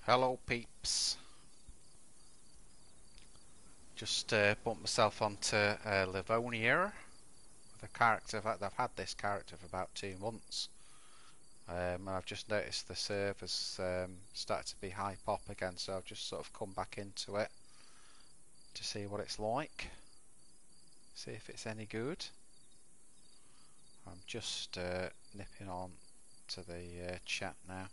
Hello peeps. Just bumped myself onto Livonia with a character. In fact, I've had this character for about 2 months, and I've just noticed the server's started to be high pop again, so I've just sort of come back into it to see what it's like, see if it's any good. I'm just nipping on to the chat now.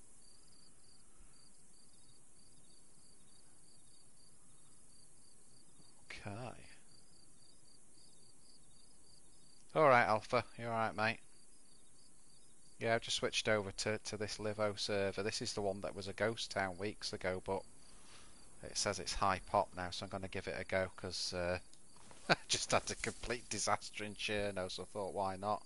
Okay. Alright Alpha, you alright mate? Yeah, I've just switched over to this Livo server. This is the one that was a ghost town weeks ago, but it says it's high pop now, so I'm going to give it a go, because I just had a complete disaster in Cherno, so I thought, why not?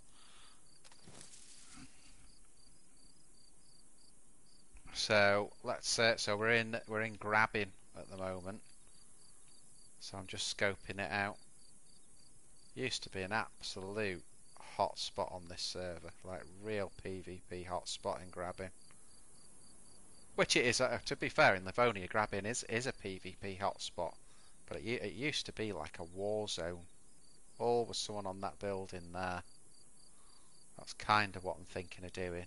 So let's so we're in Grabin at the moment, so I'm just scoping it out. Used to be an absolute hotspot on this server, like real PvP hotspot in Grabin. Which it is, to be fair, in Livonia, Grabin is a PvP hotspot, but it used to be like a war zone. Always someone on that building there. That's kind of what I'm thinking of doing,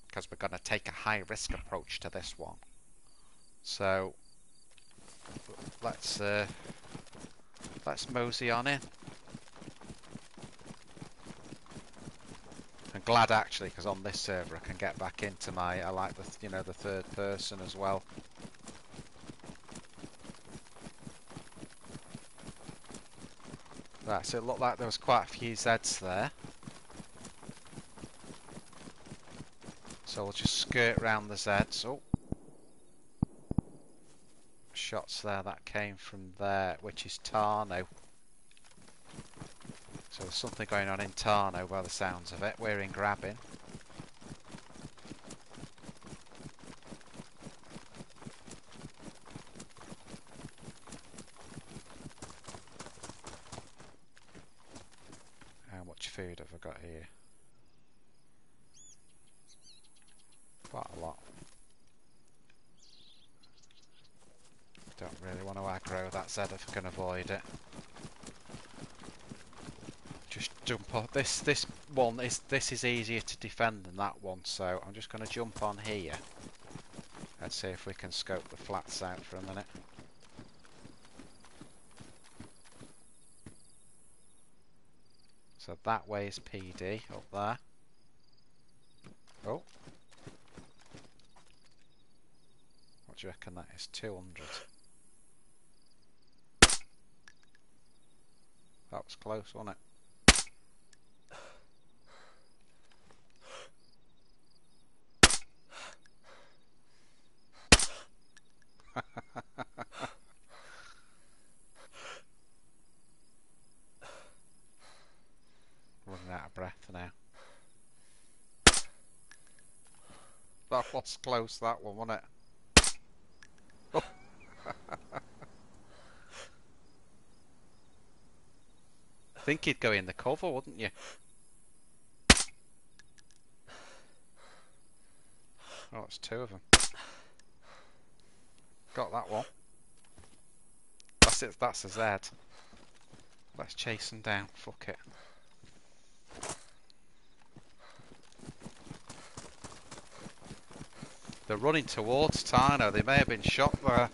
because we're going to take a high risk approach to this one. So let's mosey on in. I'm glad actually, because on this server I can get back into my, I like the the third person as well. Right, so it looked like there was quite a few Zeds there. So we'll just skirt round the Zeds. Oh, shots there, that came from there, which is Tarno. So there's something going on in Tarno by the sounds of it. We're in Grabin. How much food have I got here? Quite a lot. Don't really want to aggro that Zed if I can avoid it. Just jump on this one is easier to defend than that one, so I'm just going to jump on here and see if we can scope the flats out for a minute. So that way is PD up there. Oh, what do you reckon that is? 200. That was close, wasn't it? Running out of breath now. That was close, that one, wasn't it? Oh. I think he'd go in the cover, wouldn't you? Oh, it's two of them. Got that one. That's it, that's a Z. Let's chase them down, fuck it. They're running towards Tarno, they may have been shot there.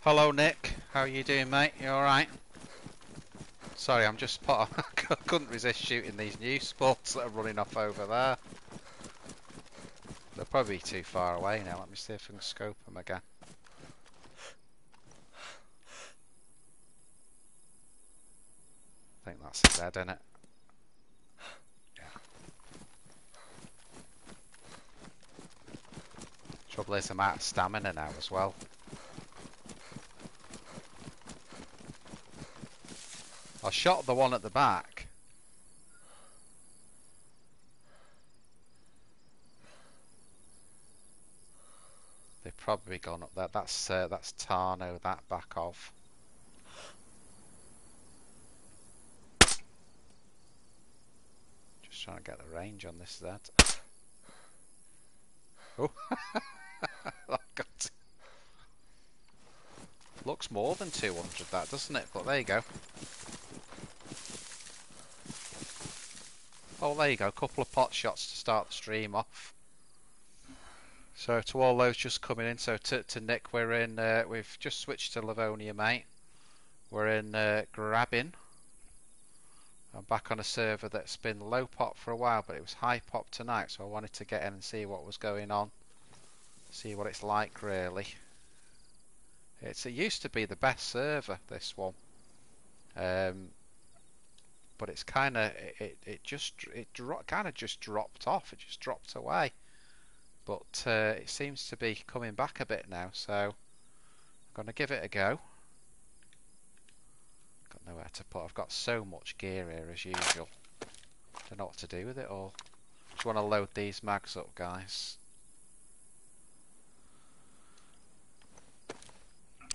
Hello Nick, how are you doing mate? You alright? Sorry, I'm just I couldn't resist shooting these new spots that are running off over there. They're probably too far away now, let me see if I can scope them again. I think that's a dead, isn't it? Yeah. Trouble is I'm out of stamina now as well. I shot the one at the back. They've probably gone up there. That's Tarno, that back off. trying to get the range on this Z. Oh, I got it. Looks more than 200 that, doesn't it? But there you go. Oh, there you go. A couple of pot shots to start the stream off. So to all those just coming in, so to Nick, we're in. We've just switched to Livonia, mate. We're in Grabin. I'm back on a server that's been low pop for a while, but it was high pop tonight, so I wanted to get in and see what was going on, see what it's like really. It used to be the best server, this one, but it's kind of it kind of just dropped off. It just dropped away, but it seems to be coming back a bit now, so I'm gonna give it a go. Got nowhere to put. I've got so much gear here as usual. Don't know what to do with it all. Just want to load these mags up, guys.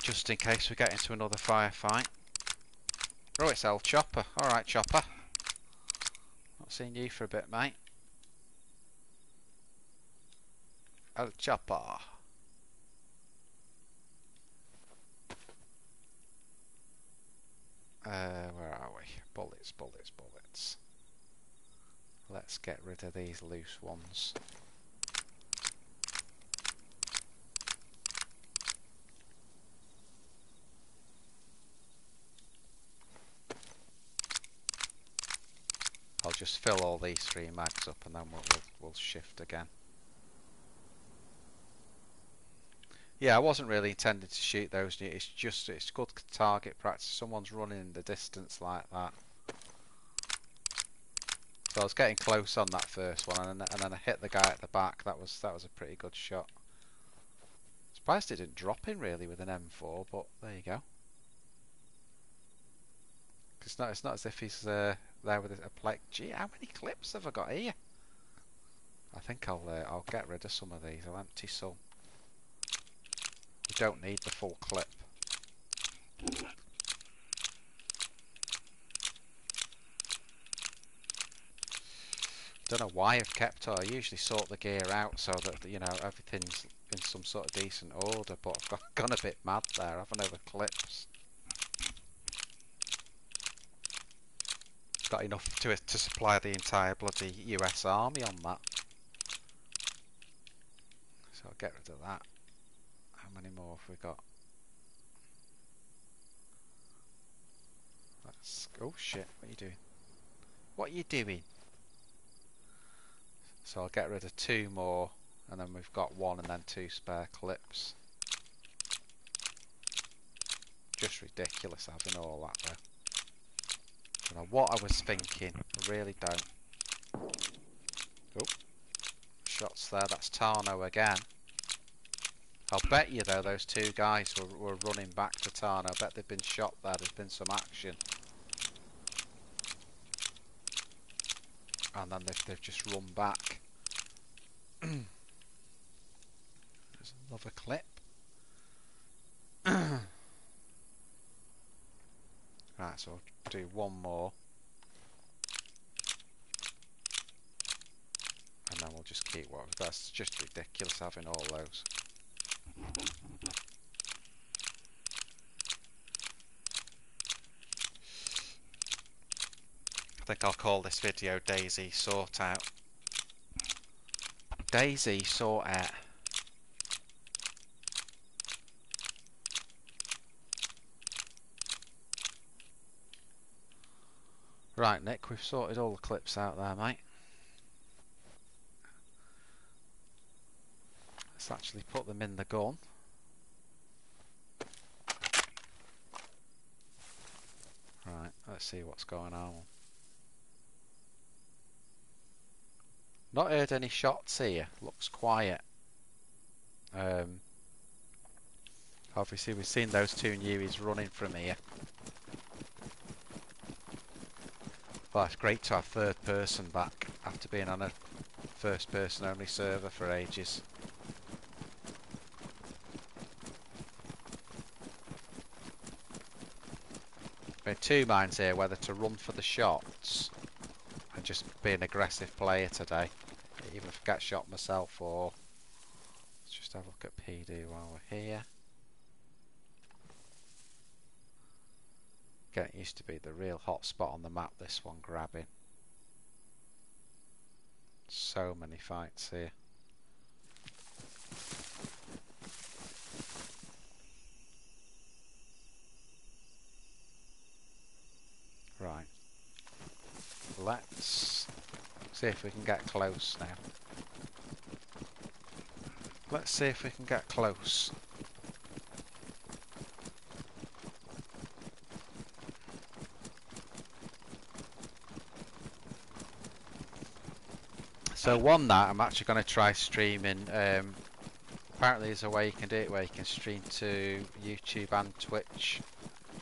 Just in case we get into another firefight. Oh, it's El Chopper. Alright, Chopper. Not seen you for a bit, mate. El Chopper. Where are we? Bullets, bullets, bullets. Let's get rid of these loose ones. I'll just fill all these 3 mags up and then we'll shift again. Yeah, I wasn't really intending to shoot those. It's good target practice. Someone's running in the distance like that. So I was getting close on that first one, and then I hit the guy at the back. That was a pretty good shot. Surprised it didn't drop in really with an M4, but there you go. It's not as if he's there with a plate. Gee, how many clips have I got here? I think I'll get rid of some of these. I'll empty some. You don't need the full clip. Don't know why I've kept her. I usually sort the gear out so that, you know, everything's in some sort of decent order, but I've gone a bit mad there, haven't I, with clips. Got enough to supply the entire bloody US Army on that. So I'll get rid of that. How many more have we got? Oh shit, what are you doing? What are you doing? So I'll get rid of 2 more, and then we've got 1 and then 2 spare clips. Just ridiculous having all that though. I don't know what I was thinking, I really don't. Oh, shots there, that's Tarno again. I'll bet you though those 2 guys were running back to Tarno. I bet they've been shot there, there's been some action. And then they've just run back. There's another clip. Right, so I'll do 1 more. And then we'll just keep what we've got. It's just ridiculous having all those. I think I'll call this video DAYZ Sort Out. DAYZ Sort Out. Right, Nick, we've sorted all the clips out there, mate. Let's actually put them in the gun. Right, let's see what's going on. Not heard any shots here. Looks quiet. Obviously we've seen those 2 newies running from here. Well, it's great to have 3rd person back after being on a 1st person only server for ages. We're in 2 minds here whether to run for the shots and just be an aggressive player today. Even if I get shot myself, or let's just have a look at PD while we're here. Again, it used to be the real hot spot on the map, this one, Grabin. So many fights here. Right. Let's see if we can get close now. Let's see if we can get close. So one night I'm actually going to try streaming. Apparently there's a way you can do it where you can stream to YouTube and Twitch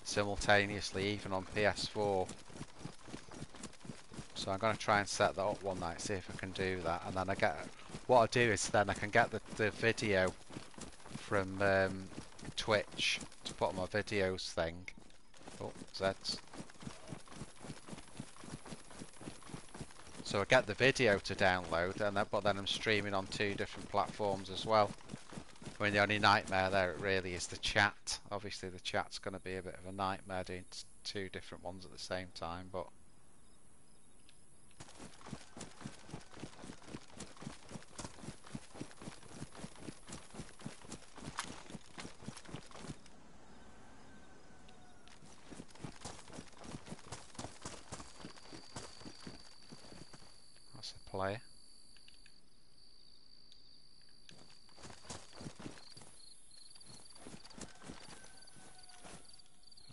simultaneously, even on PS4. So I'm going to try and set that up one night, see if I can do that. And then what I do is then I can get the video from Twitch to put on my videos thing. Oh, Zeds. So I get the video to download, but then I'm streaming on 2 different platforms as well. I mean, the only nightmare there really is the chat. Obviously the chat's going to be a bit of a nightmare doing 2 different ones at the same time, but that's a player.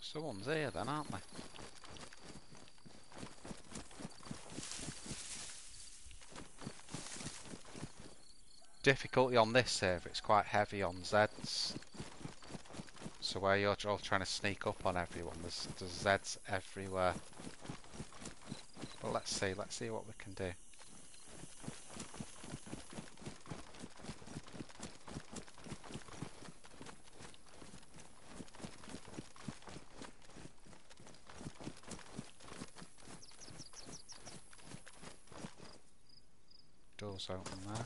Someone's here then, aren't they? Difficulty on this server, it's quite heavy on Zeds. So where you're all trying to sneak up on everyone, there's Zeds everywhere. But let's see what we can do. Doors open there.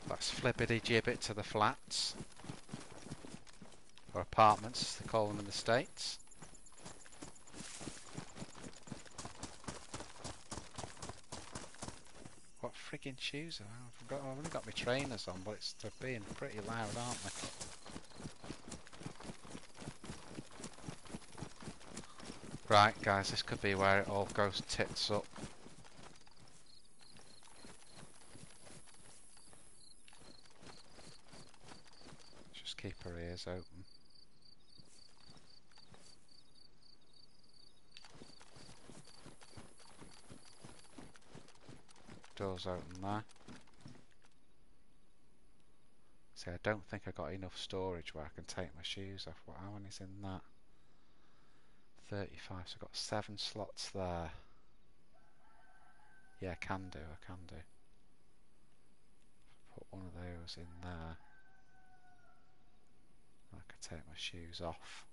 Let's flippity gibbet to the flats. Or apartments, as they call them in the States. What friggin' shoes have I got? I've only got my trainers on, but they're being pretty loud, aren't they? Right, guys, this could be where it all goes tits up. Just keep our ears open. Doors open there. See, I don't think I got enough storage where I can take my shoes off. How many's in that? 35, so I've got 7 slots there. Yeah, I can do. Put one of those in there. I can take my shoes off.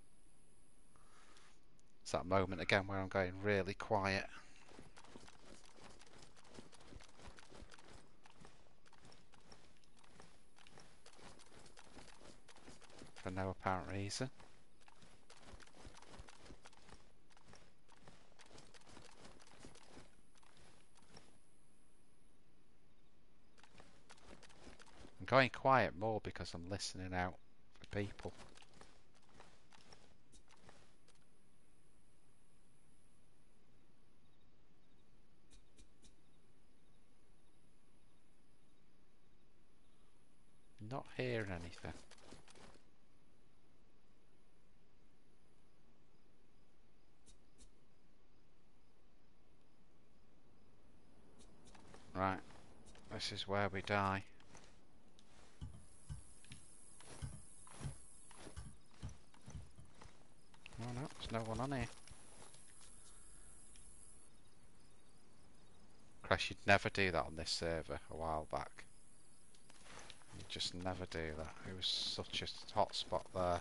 It's that moment again where I'm going really quiet. For no apparent reason. I'm going quiet more because I'm listening out for people. Not hearing anything. Right, this is where we die. Oh no, there's no one on here. Crash, you'd never do that on this server a while back. just never do that. It was such a hot spot there.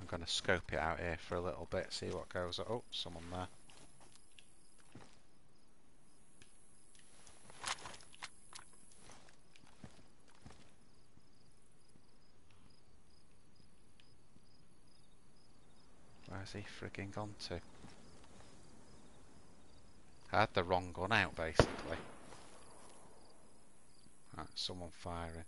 I'm going to scope it out here for a little bit, see what goes on. Oh, someone there. Where's he frigging gone to? I had the wrong gun out, basically. Right, someone firing.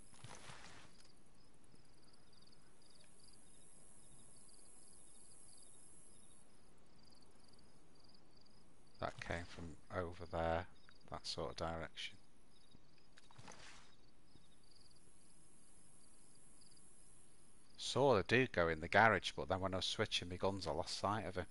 That came from over there, that sort of direction. Saw the dude go in the garage, but then when I was switching my guns I lost sight of him.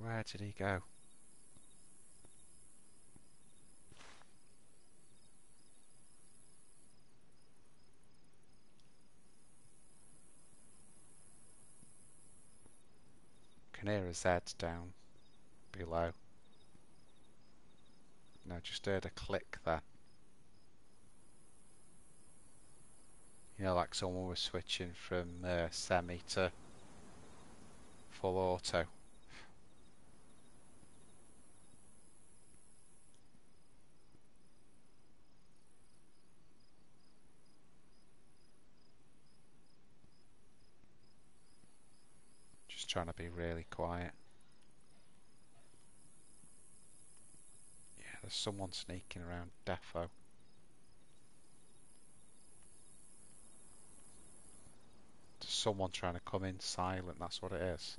Where did he go? Can hear a Z down below. No, just heard a click there. You know, like someone was switching from semi to full auto. Just trying to be really quiet. Yeah, there's someone sneaking around defo. There's someone trying to come in silent, that's what it is.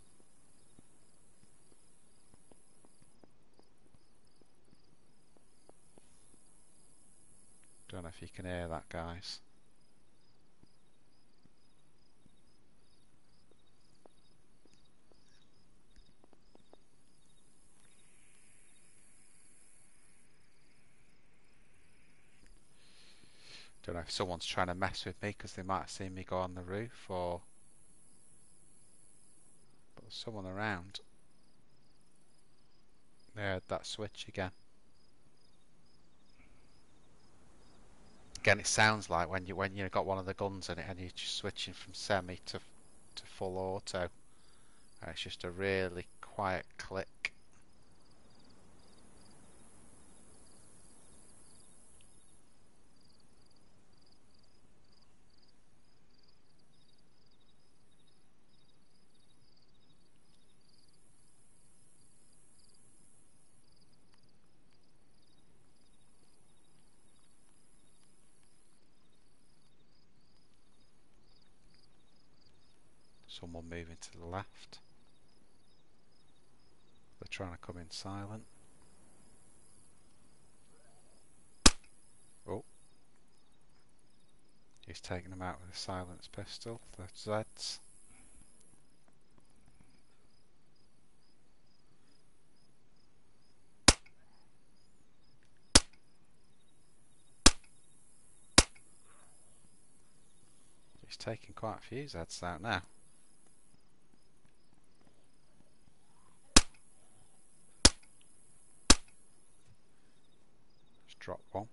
Don't know if you can hear that, guys. Don't know if someone's trying to mess with me because they might have seen me go on the roof, or... But there's someone around. They heard that switch again. Again, it sounds like when you got one of the guns in it and you're just switching from semi to full auto. It's just a really quiet click. Someone moving to the left. They're trying to come in silent. Oh. He's taking them out with a silenced pistol. The Zeds. He's taking quite a few Zeds out now. Just drop one.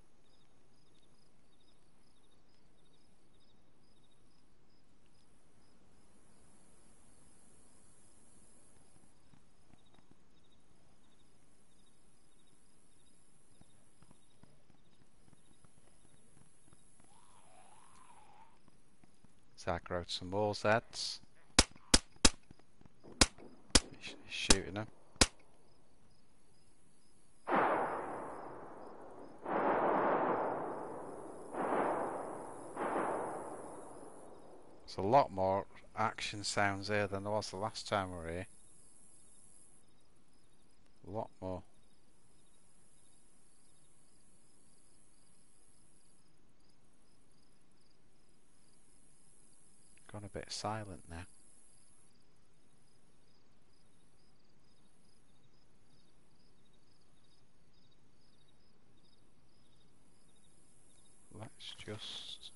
Zach wrote some more Zeds. He's shooting them. There's a lot more action sounds here than there was the last time we were here. A lot more. Gone a bit silent now. Let's just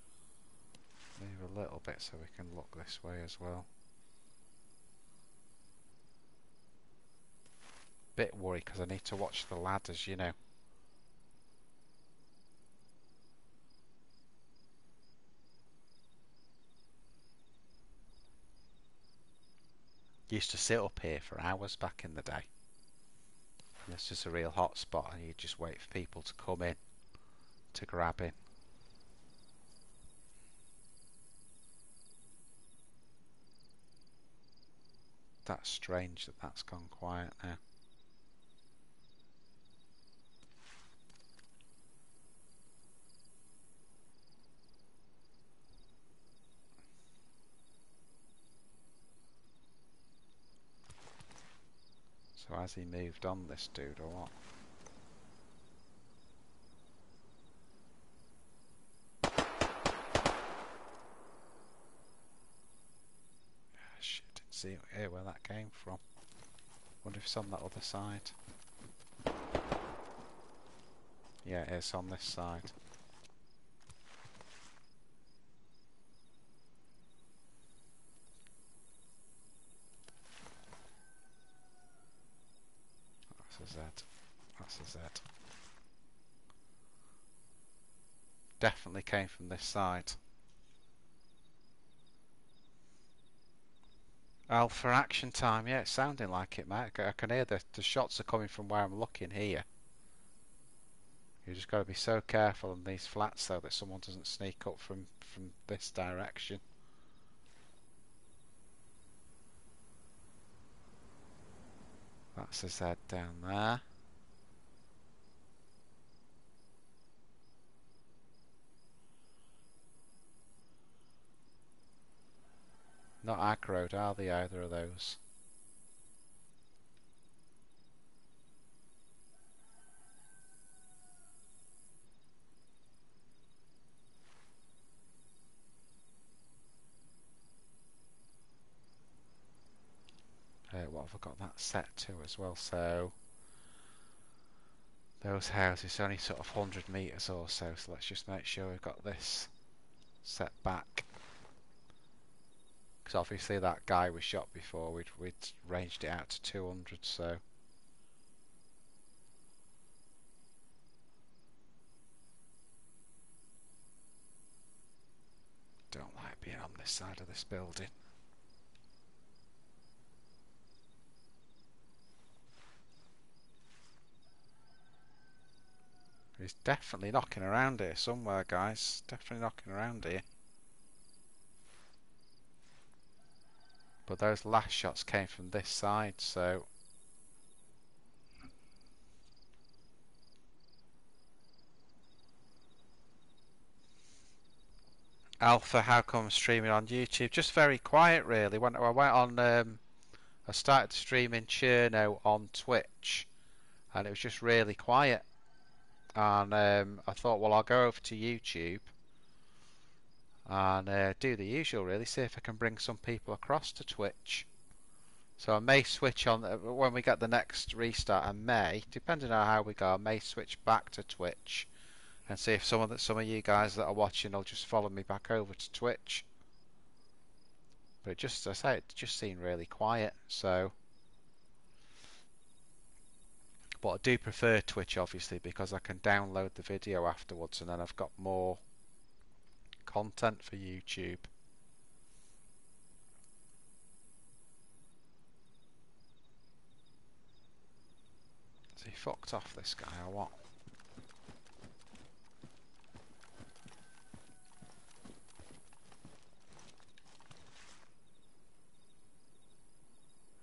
move a little bit so we can look this way as well. Bit worried because I need to watch the ladders, you know. Used to sit up here for hours back in the day. This is a real hot spot and you just wait for people to come in to grab in. That's strange that that's gone quiet now. So has he moved on, this dude, or what? Shit, didn't see where that came from. Wonder if it's on that other side. Yeah, it's on this side. That's a Z. That's a Z. Definitely came from this side. Alpha action time, yeah, it's sounding like it, mate. I can hear the shots are coming from where I'm looking here. You just got to be so careful on these flats though that someone doesn't sneak up from this direction. That's a Z down there. Not aggroed, are they, either of those? What have I got that set to as well? So those houses are only sort of 100 metres or so, so let's just make sure we've got this set back. Because obviously that guy we shot before, we'd ranged it out to 200, so... Don't like being on this side of this building. He's definitely knocking around here somewhere, guys. Definitely knocking around here. But those last shots came from this side, so... Alpha, how come streaming on YouTube? Just very quiet, really. When I went on, I started streaming Cherno on Twitch, and it was just really quiet. And I thought, well, I'll go over to YouTube and do the usual, really, see if I can bring some people across to Twitch. So I may switch on when we get the next restart. I may, depending on how we go, I may switch back to Twitch and see if some of you guys that are watching will just follow me back over to Twitch. But it just, as I say, it just seemed really quiet. So. But I do prefer Twitch, obviously, because I can download the video afterwards and then I've got more content for YouTube. Has he fucked off, this guy, or what?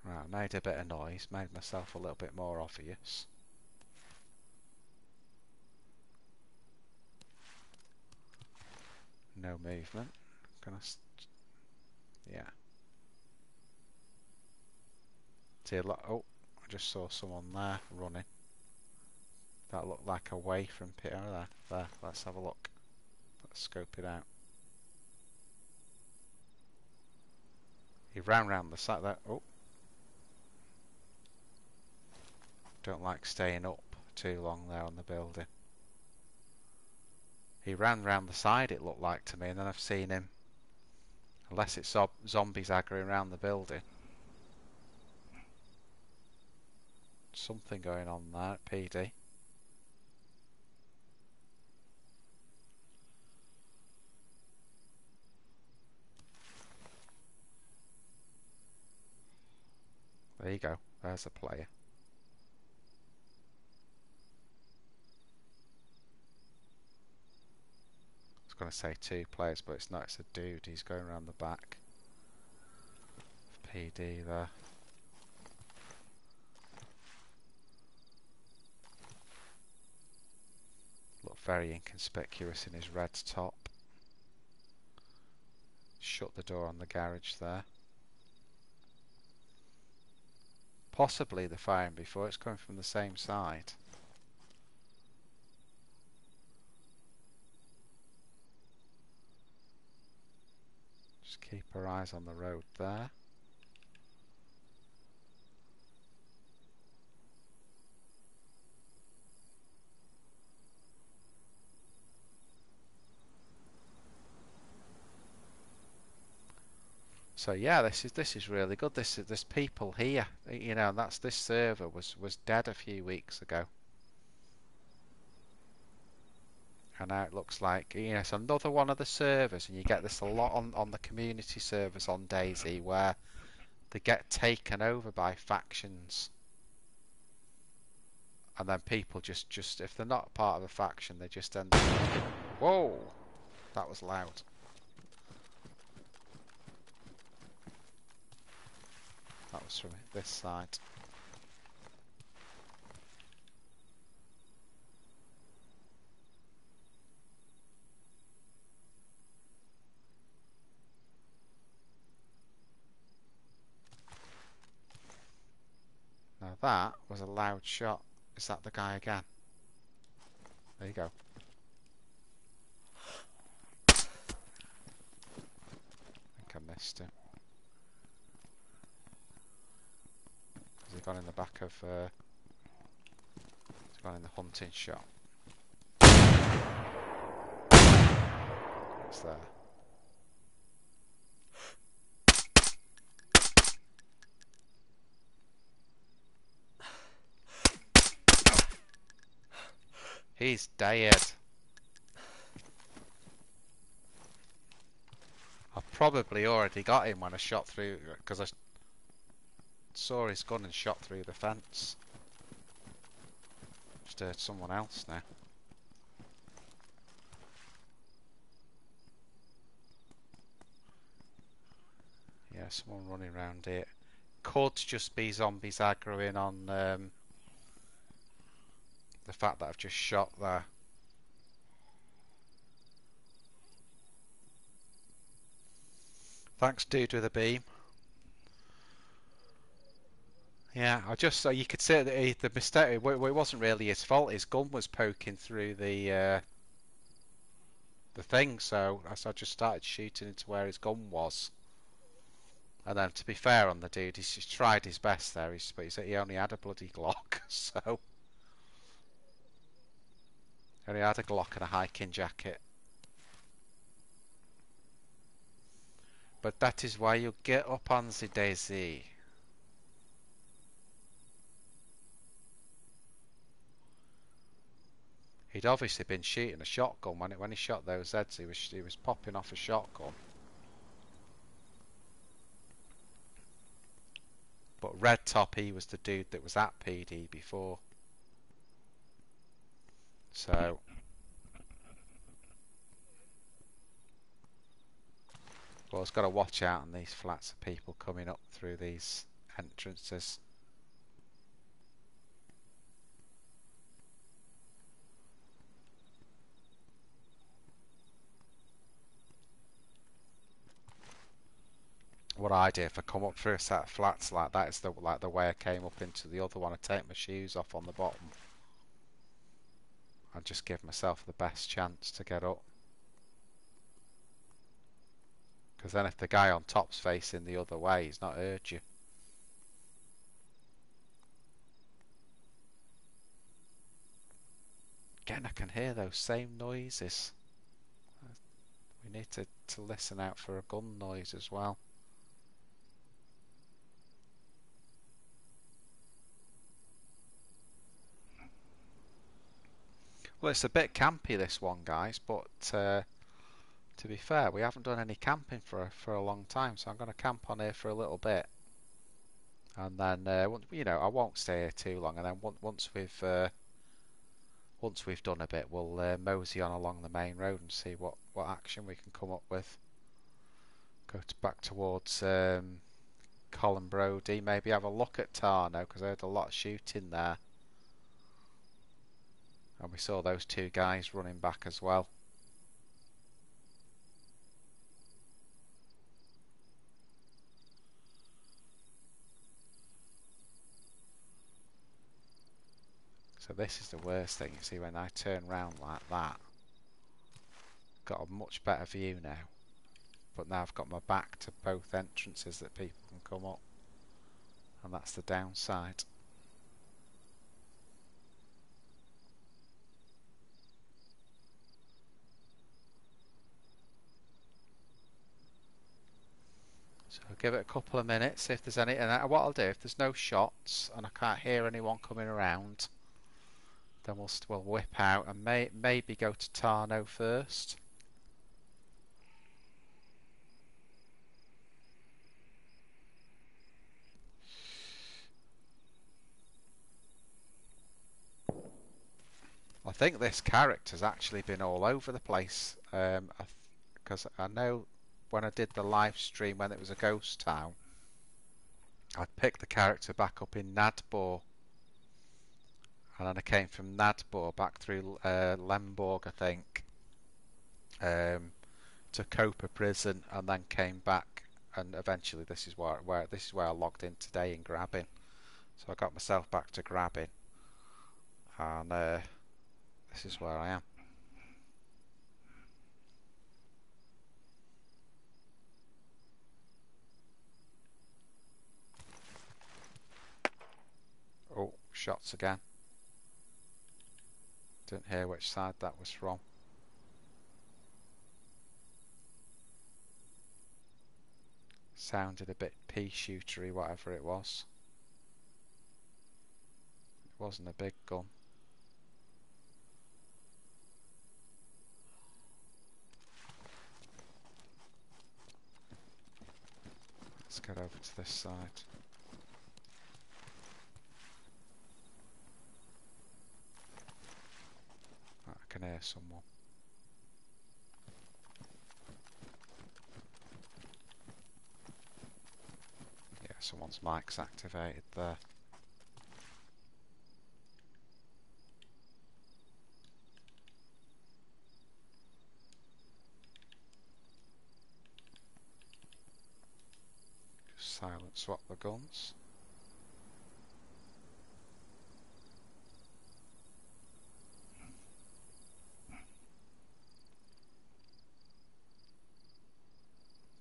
Right, I made a bit of noise, made myself a little bit more obvious. No movement. Yeah. empty. Oh, I just saw someone there running. That looked like away from Peter. There. Let's have a look. Let's scope it out. He ran round the side there. Oh. Don't like staying up too long there on the building. He ran round the side, it looked like to me, and then I've seen him. Unless it's zombies aggroing around the building. Something going on there at PD. There you go. There's a player. I was going to say 2 players, but it's not. It's a dude. He's going around the back. PD there. Looked very inconspicuous in his red top. Shut the door on the garage there. Possibly the firing before. It's coming from the same side. Just keep our eyes on the road there. So yeah, this is really good. There's people here, you know. This server was dead a few weeks ago, and now it looks like, you know, it's another one of the servers, and you get this a lot on the community servers on DayZ, where they get taken over by factions, and then people just if they're not part of a faction, they just end up. Whoa, that was loud. That was from this side. Now that was a loud shot. Is that the guy again? There you go. I think I missed him. Has he gone in the back of... he's gone in the hunting shop. It's there. He's dead. I probably already got him when I shot through, because I saw his gun and shot through the fence. Just heard someone else now. Yeah, someone running around here. Could just be zombies aggroing on the fact that I've just shot there. Thanks, dude with a beam. Yeah, I just you could say that the mistake. It wasn't really his fault. His gun was poking through the thing, so I just started shooting into where his gun was. And then, to be fair on the dude, he's just tried his best there. But he only had a bloody Glock, so he only had a Glock and a hiking jacket. But that is why you get up on the DayZ. He'd obviously been shooting a shotgun when he shot those heads. He was popping off a shotgun. But Red Top, he was the dude that was at PD before. So well, it's got to watch out on these flats of people coming up through these entrances. What I do if I come up through a set of flats like that is like the way I came up into the other one. I take my shoes off on the bottom and just give myself the best chance to get up. Because then if the guy on top's facing the other way, he's not heard you. Again, I can hear those same noises. We need to listen out for a gun noise as well. Well, it's a bit campy this one, guys, but to be fair, we haven't done any camping for a long time, so I'm going to camp on here for a little bit, and then you know, I won't stay here too long, and then once we've done a bit, we'll mosey on along the main road and see what action we can come up with. Go back towards Colin Brody, maybe have a look at Tarno, because I heard a lot of shooting there, and we saw those two guys running back as well. So this is the worst thing, you see, when I turn round like that, got a much better view now, but now I've got my back to both entrances that people can come up, and that's the downside. So I'll give it a couple of minutes, see if there's any, and what I'll do, if there's no shots and I can't hear anyone coming around, then we'll whip out and maybe go to Tarno first. I think this character's actually been all over the place, because I know when I did the live stream when it was a ghost town, I picked the character back up in Nadbor, and then I came from Nadbor back through Lemborg, I think, to Copa Prison, and then came back, and eventually this is where I logged in today in Grabin. So I got myself back to Grabin, and this is where I am. Oh, shots again. Didn't hear which side that was from. Sounded a bit pea shootery, whatever it was. It wasn't a big gun. Let's get over to this side. I can hear someone. Yeah, someone's mic's activated there. Just silent swap the guns.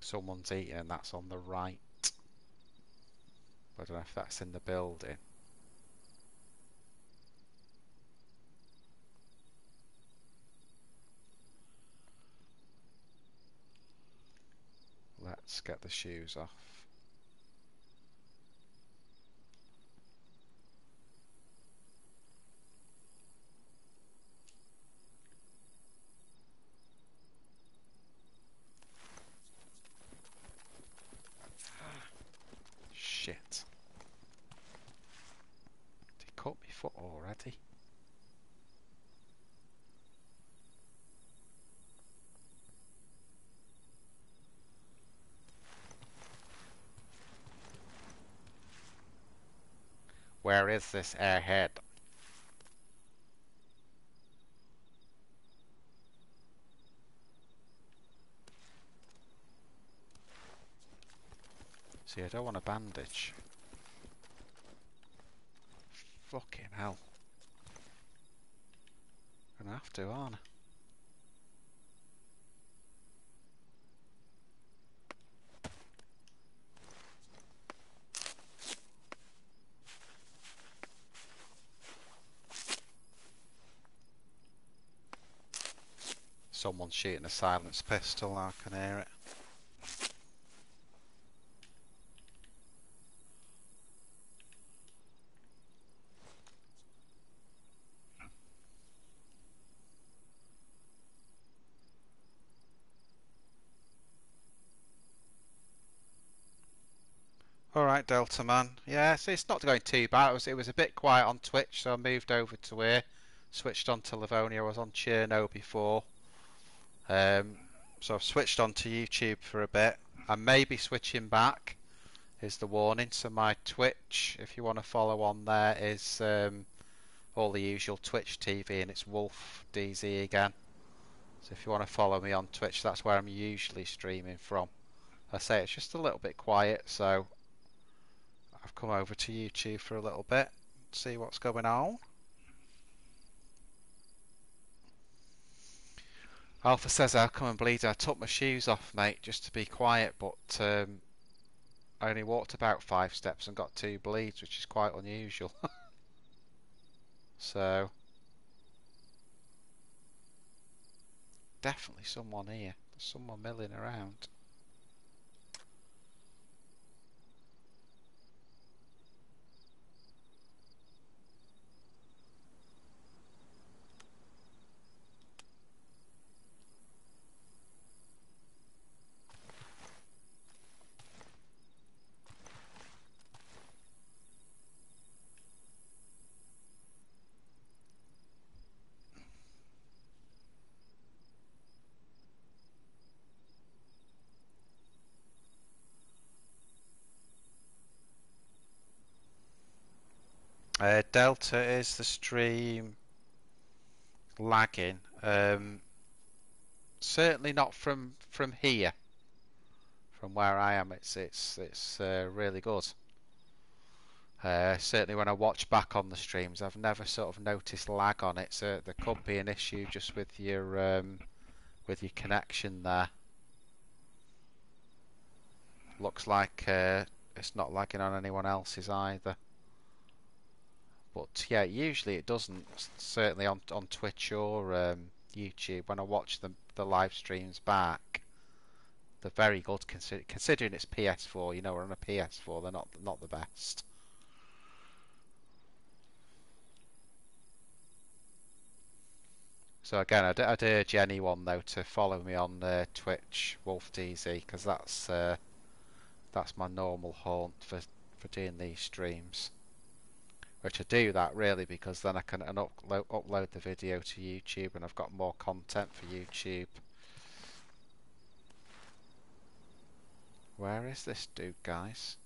Someone's eating, and that's on the right. I don't know if that's in the building. Let's get the shoes off. Shit. Did he cut my foot already? Where is this airhead? Gee, I don't want a bandage. Fucking hell. Gonna have to, aren't I? Someone's shooting a silenced pistol, I can hear it. Alright, Delta Man. Yeah, so it's not going too bad. It was a bit quiet on Twitch, so I moved over to here. Switched on to Livonia. I was on Cherno before. So I've switched on to YouTube for a bit. I may be switching back, is the warning. So my Twitch, if you want to follow on there, is all the usual Twitch TV, and it's Wolf DZ again. So if you want to follow me on Twitch, that's where I'm usually streaming from. I say it's just a little bit quiet, so I've come over to YouTube for a little bit, see what's going on. Alpha says, "How come and bleed? I took my shoes off, mate, just to be quiet, but I only walked about 5 steps and got 2 bleeds, which is quite unusual." So definitely someone here. There's someone milling around. Delta, is the stream lagging? Certainly not from here. From where I am, it's really good. Certainly when I watch back on the streams, I've never sort of noticed lag on it. So there could be an issue just with your connection there. Looks like it's not lagging on anyone else's either. But yeah, usually it doesn't. Certainly on Twitch or YouTube, when I watch the live streams back, they're very good considering it's PS4. You know, we're on a PS4. They're not the best. So again, I'd urge anyone though to follow me on Twitch, WolfDZ, because that's my normal haunt for doing these streams. Which I do that really because then I can upload the video to YouTube, and I've got more content for YouTube. Where is this dude, guys?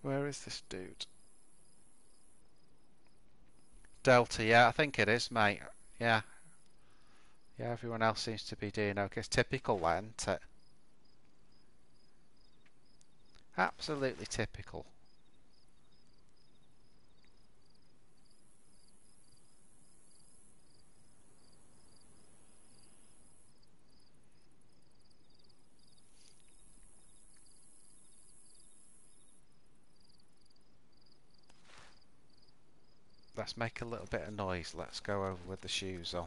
Where is this dude? Delta, yeah, I think it is, mate. Yeah. Yeah, everyone else seems to be doing okay. It's typical, that, isn't it? Absolutely typical. Let's make a little bit of noise. Let's go over with the shoes on.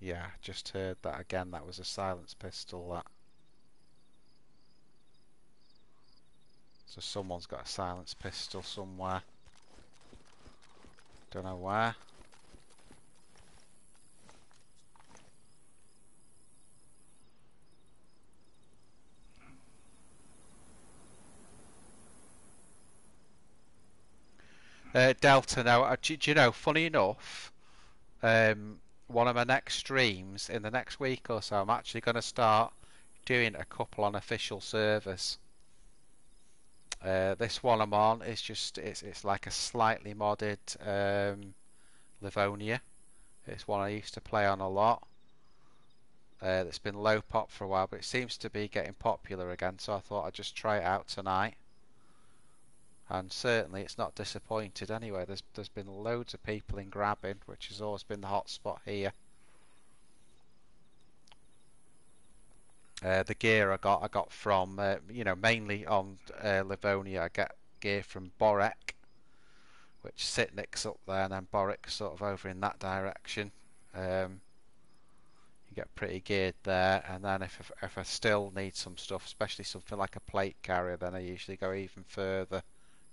Yeah, just heard that again. That was a silenced pistol, that. So someone's got a silenced pistol somewhere. Don't know where. Delta, now, do you know, funny enough, one of my next streams in the next week or so, I'm actually going to start doing a couple on official servers. This one I'm on is just it's like a slightly modded Livonia. It's one I used to play on a lot. That's been low pop for a while, but it seems to be getting popular again, so I thought I'd just try it out tonight. And certainly it's not disappointed anyway. There's been loads of people in Grabin, which has always been the hot spot here. The gear I got from mainly on Livonia. I get gear from Borek, which Sitnik's up there, and then Borek sort of over in that direction. You get pretty geared there, and then if I still need some stuff, especially something like a plate carrier, then I usually go even further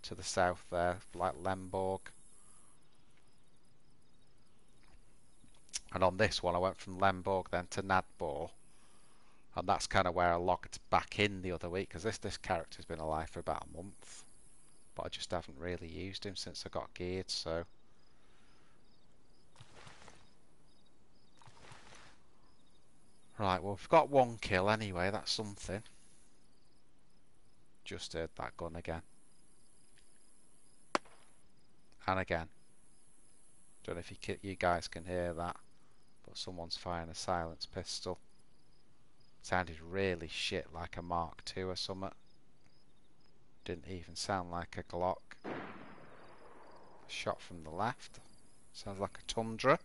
to the south there, like Lemborg. And on this one I went from Lemborg then to Nadbor, and that's kind of where I logged back in the other week, because this character's been alive for about a month, but I just haven't really used him since I got geared. So right, well, we've got one kill anyway, that's something. Just heard that gun again. And again. Don't know if you guys can hear that, but someone's firing a silence pistol. Sounded really shit, like a Mark II or something. Didn't even sound like a Glock. Shot from the left. Sounds like a Tundra.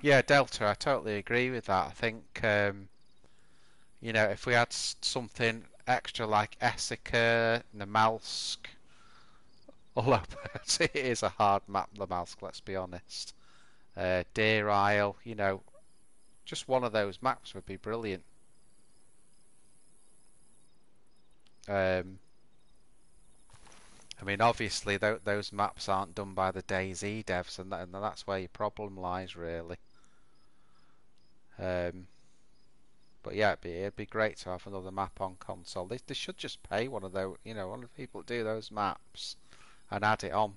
Yeah, Delta, I totally agree with that. I think, if we had something extra like Essica, Namalsk, although it is a hard map, Namalsk, let's be honest. Deer Isle, just one of those maps would be brilliant. I mean, obviously, those maps aren't done by the DAYZ devs, and that's where your problem lies, really. But yeah, it'd be great to have another map on console. They should just pay one of those, one of the people that do those maps and add it on.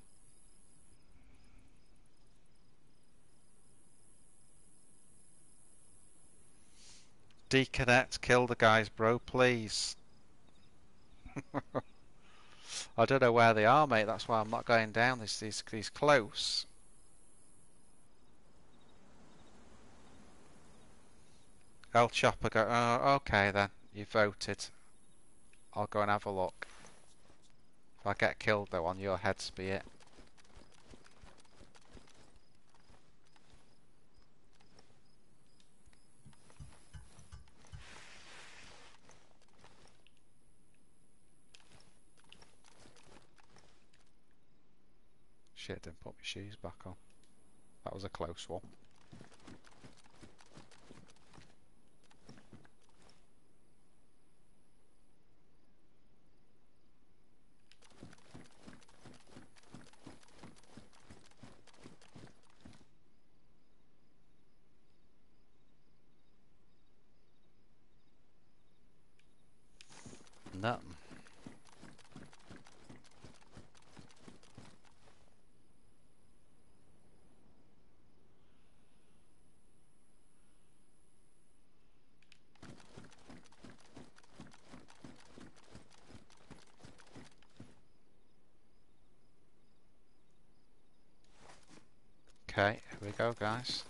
Deconnect, kill the guys, bro, please. I don't know where they are, mate. That's why I'm not going down these close. El Chopper go, oh, okay then, you voted. I'll go and have a look. If I get killed though, on your heads be it. Shit, didn't put my shoes back on. That was a close one. Nothing. Okay, here we go, guys.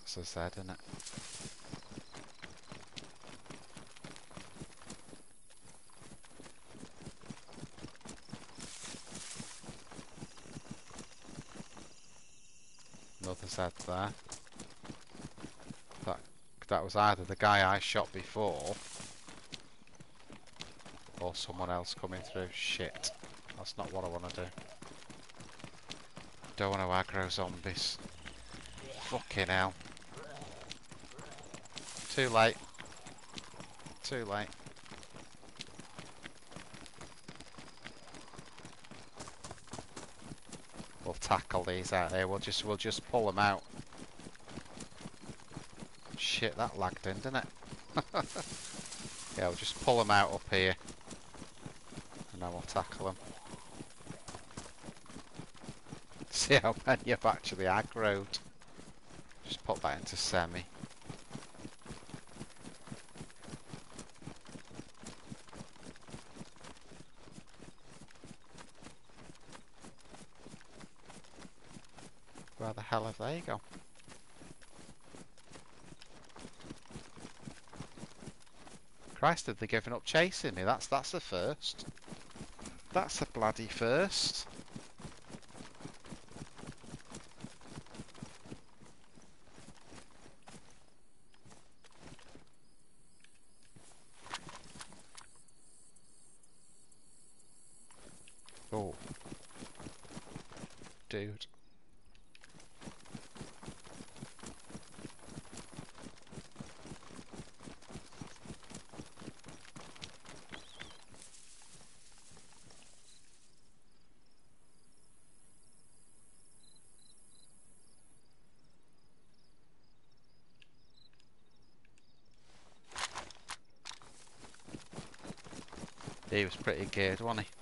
As I said, innit? Another Z there. That was either the guy I shot before or someone else coming through. Shit. That's not what I want to do. Don't want to aggro zombies. Fucking hell. Too late. Too late. We'll tackle these out here. We'll just pull them out. Shit, that lagged in, didn't it? Yeah, we'll just pull them out up here. And then we'll tackle them. see how many have actually aggroed. Just pop that into semi. Where the hell have they gone? Christ, have they given up chasing me? That's the first. That's the bloody first. Oh. Dude. He was pretty geared, wasn't he?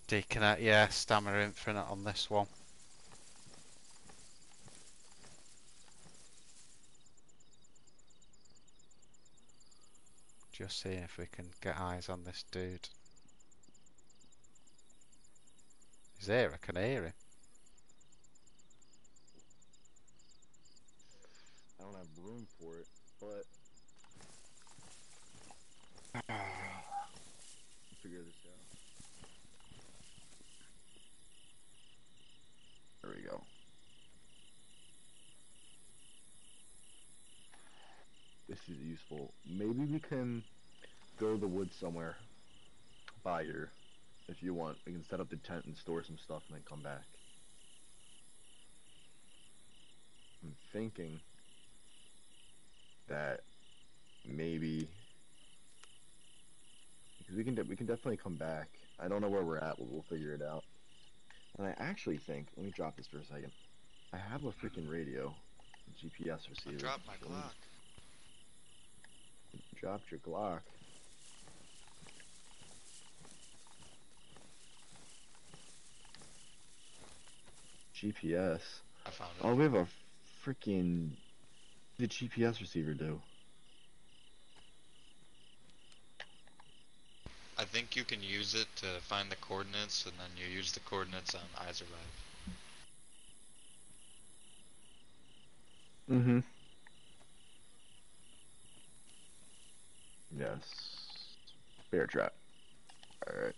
Deaconette, yeah, Stamina Infinite on this one. Just seeing if we can get eyes on this dude. He's here, I can hear him. I don't have room for it, but figure this out. There we go. This is useful. Maybe we can go to the woods somewhere by here. If you want, we can set up the tent and store some stuff and then come back. I'm thinking that maybe because we can definitely come back. I don't know where we're at, but we'll figure it out. And I actually think, let me drop this for a second. I have a freaking radio, a GPS receiver. I dropped my Glock. Dropped your Glock. GPS. I found it. Oh, we have a freaking. The GPS receiver do. I think you can use it to find the coordinates, and then you use the coordinates on DAYZ Geared. Mm-hmm. Yes. Bear trap. Alright.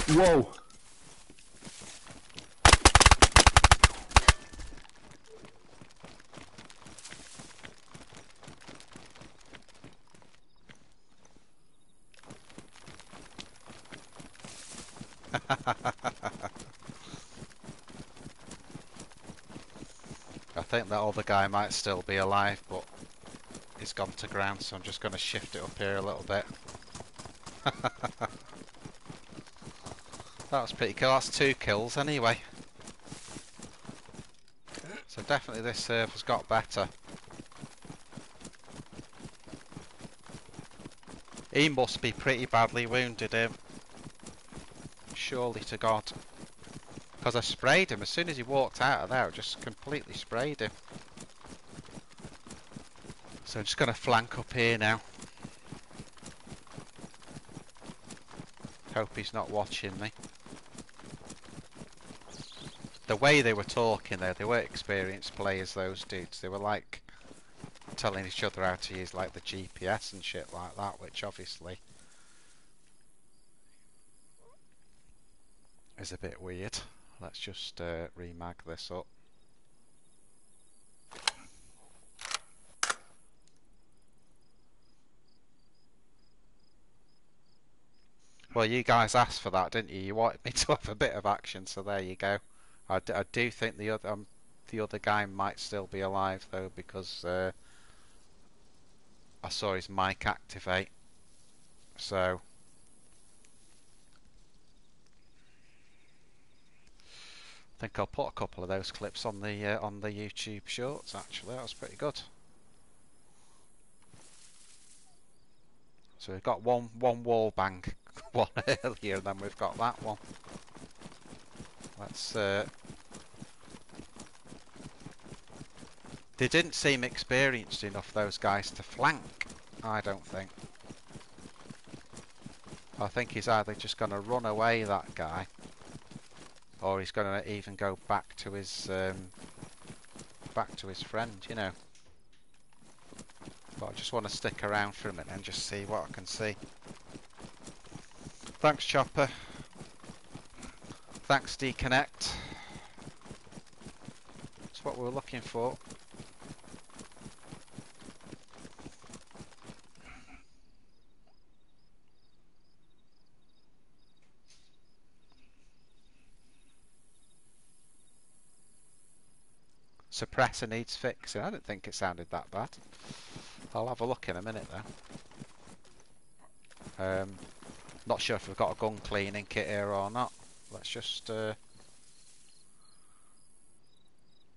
Whoa! I think that other guy might still be alive, but he's gone to ground, so I'm just going to shift it up here a little bit. That was pretty cool. That's 2 kills anyway. So definitely this server's got better. He must be pretty badly wounded, him. Surely to God. Because I sprayed him as soon as he walked out of there. I just completely sprayed him. So I'm just going to flank up here now. Hope he's not watching me. The way they were talking there, they weren't experienced players, those dudes. They were like telling each other how to use like the GPS and shit like that, which obviously is a bit weird. Let's just remag this up. Well, you guys asked for that, didn't you? You wanted me to have a bit of action, so there you go. I do think the other guy might still be alive though, because I saw his mic activate. So I think I'll put a couple of those clips on the YouTube Shorts. Actually, that was pretty good. So we've got one wall bang one earlier, and then we've got that one. Let's. They didn't seem experienced enough, those guys, to flank. I don't think. I think he's either just going to run away, that guy, or he's going to even go back to his friend, you know. But I just want to stick around for a minute and just see what I can see. Thanks, Chopper. Thanks, D-Connect. That's what we were looking for. Suppressor needs fixing. I didn't think it sounded that bad. I'll have a look in a minute though. Not sure if we've got a gun cleaning kit here or not. Let's just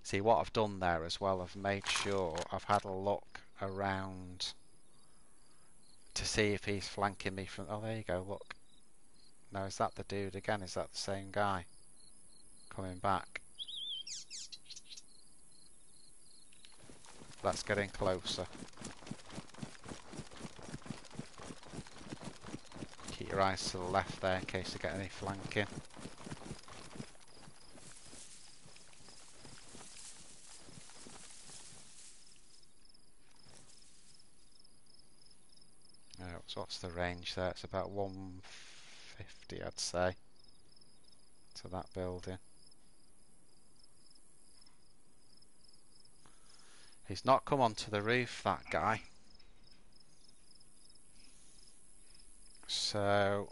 see what I've done there as well. I've made sure I've had a look around to see if he's flanking me from... Oh, there you go, look. Now, is that the dude again? Is that the same guy coming back? Let's get in closer. Keep your eyes to the left there in case you get any flanking. So what's the range there? It's about 150, I'd say, to that building. He's not come onto the roof, that guy. So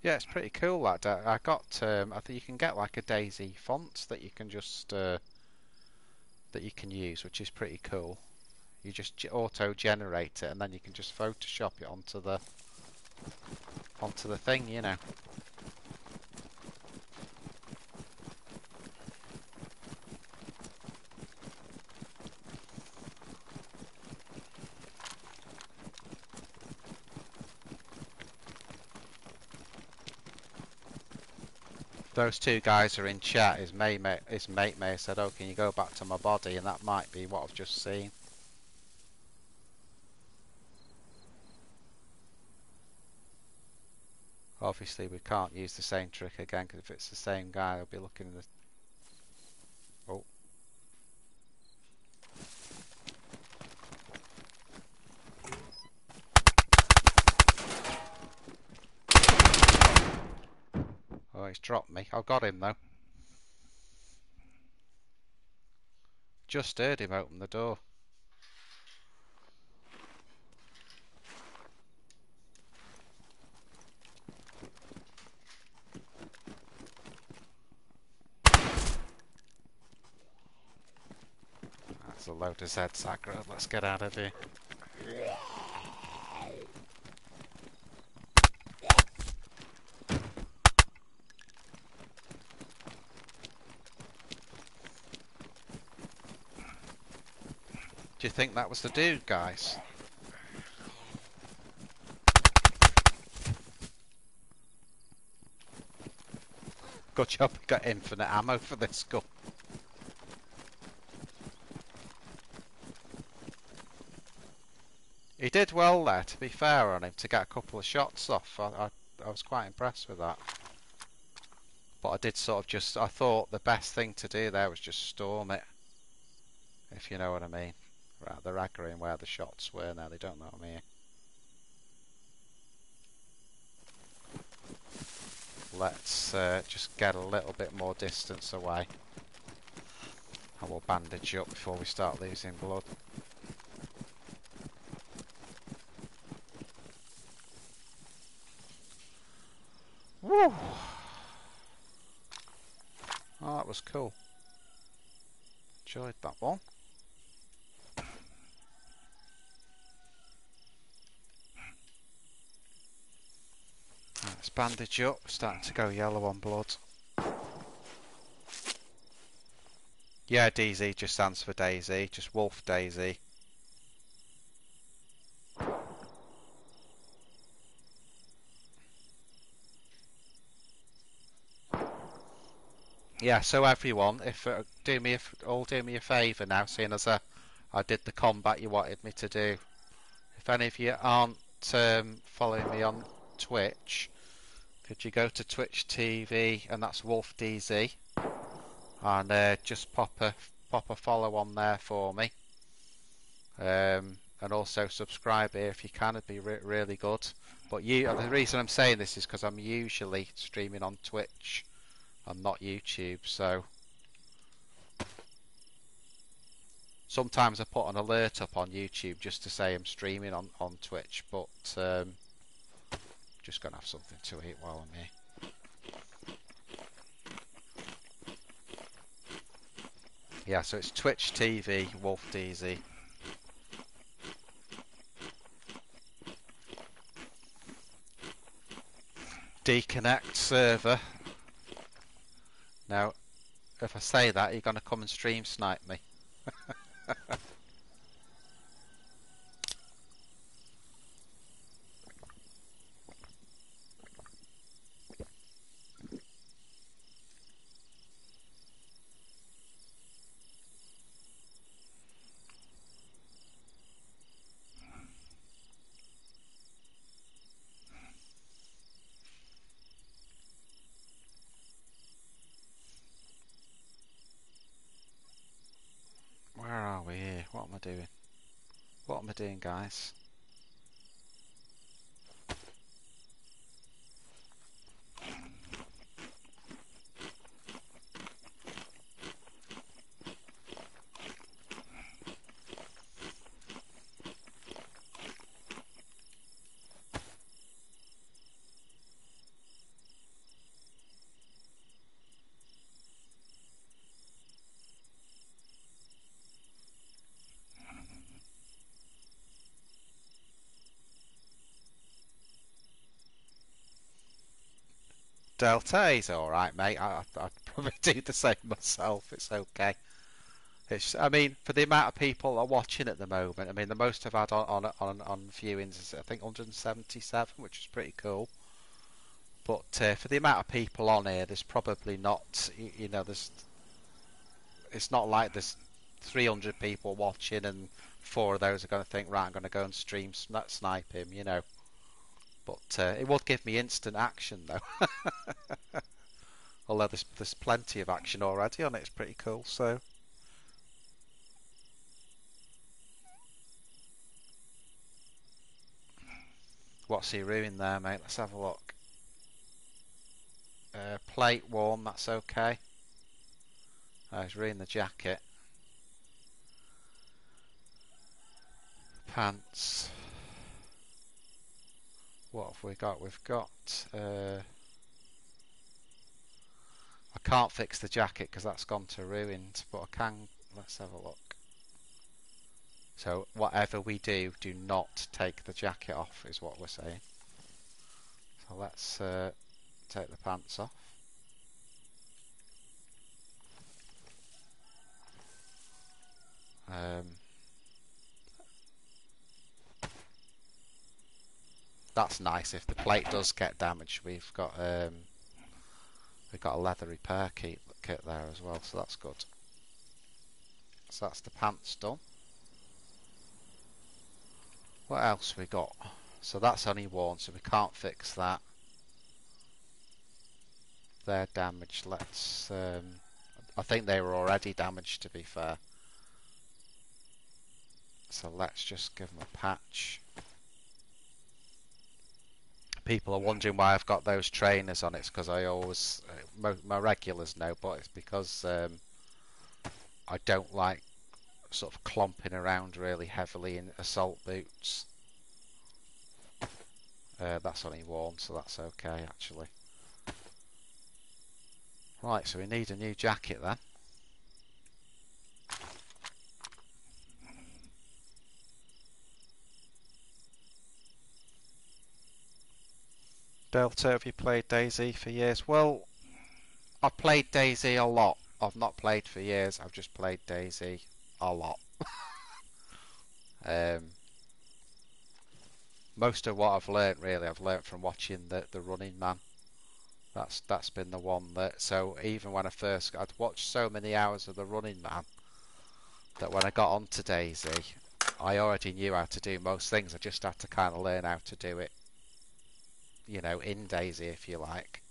yeah, it's pretty cool that. I got I think you can get like a DAYZ font that you can just that you can use, which is pretty cool. You just auto generate it and then you can just Photoshop it onto the thing, you know. Those two guys are in chat. His mate may have said, "Oh, can you go back to my body?" And that might be what I've just seen. Obviously, we can't use the same trick again because if it's the same guy, I'll be looking in the... Oh. Oh, he's dropped me. I got him though. Just heard him open the door. That's a load of Zeds aggro. Let's get out of here. Do you think that was the dude, guys? Good job, we got infinite ammo for this gun. He did well there, to be fair on him, to get a couple of shots off. I was quite impressed with that. But I did sort of just... I thought the best thing to do there was just storm it. If you know what I mean. Right, they're aggroing where the shots were now, they don't know I'm here. let's just get a little bit more distance away. And we'll bandage up before we start losing blood. Woo! Oh, that was cool. Enjoyed that one. Let's bandage up. Starting to go yellow on blood. Yeah, DZ just stands for DAYZ. Just Wolf DAYZ. Yeah, so everyone, if all do me a favour now, seeing as I did the combat you wanted me to do. If any of you aren't following me on Twitch, could you go to Twitch TV and that's Wolf DZ, and just pop a follow on there for me, and also subscribe here if you can. It'd be really good. But the reason I'm saying this is because I'm usually streaming on Twitch and not YouTube, so sometimes I put an alert up on YouTube just to say I'm streaming on Twitch, but just gonna have something to eat while I'm here. Yeah, so it's Twitch TV Wolf DZ. Deconnect server. Now, if I say that, you're gonna come and stream snipe me. Where are we here? What am I doing? What am I doing, guys? Delta is alright, mate. I'd probably do the same myself. It's okay. I mean, for the amount of people that are watching at the moment, I mean, the most I've had on viewings is, I think, 177, which is pretty cool. But for the amount of people on here, there's probably not, it's not like there's 300 people watching and 4 of those are going to think, right, I'm going to go and stream snipe him, But it would give me instant action, though. Although there's plenty of action already on it. It's pretty cool, so... What's he ruined there, mate? Let's have a look. Plate warm, that's okay. Oh, he's ruined the jacket. Pants. What have we got? We've got... I can't fix the jacket because that's gone to ruined, but I can... Let's have a look. So whatever we do, do not take the jacket off, is what we're saying. So let's take the pants off. That's nice. If the plate does get damaged, we've got a leather repair kit there as well, so that's good. So that's the pants done. What else we got? So that's only worn, so we can't fix that. They're damaged. Let's... I think they were already damaged, to be fair. So let's just give them a patch. people are wondering why I've got those trainers on, it's because I always, my regulars know, but it's because I don't like sort of clomping around really heavily in assault boots. That's only worn, so that's okay actually. Right, so we need a new jacket then. Delta, have you played DayZ for years? Well, I've played DayZ a lot. I've not played for years, I've just played DayZ a lot. Most of what I've learnt really, I've learnt from watching the Running Man. That's been the one that, so even when I'd watched so many hours of the Running Man that when I got onto DayZ, I already knew how to do most things. I just had to kind of learn how to do it, you know, in DayZ if you like.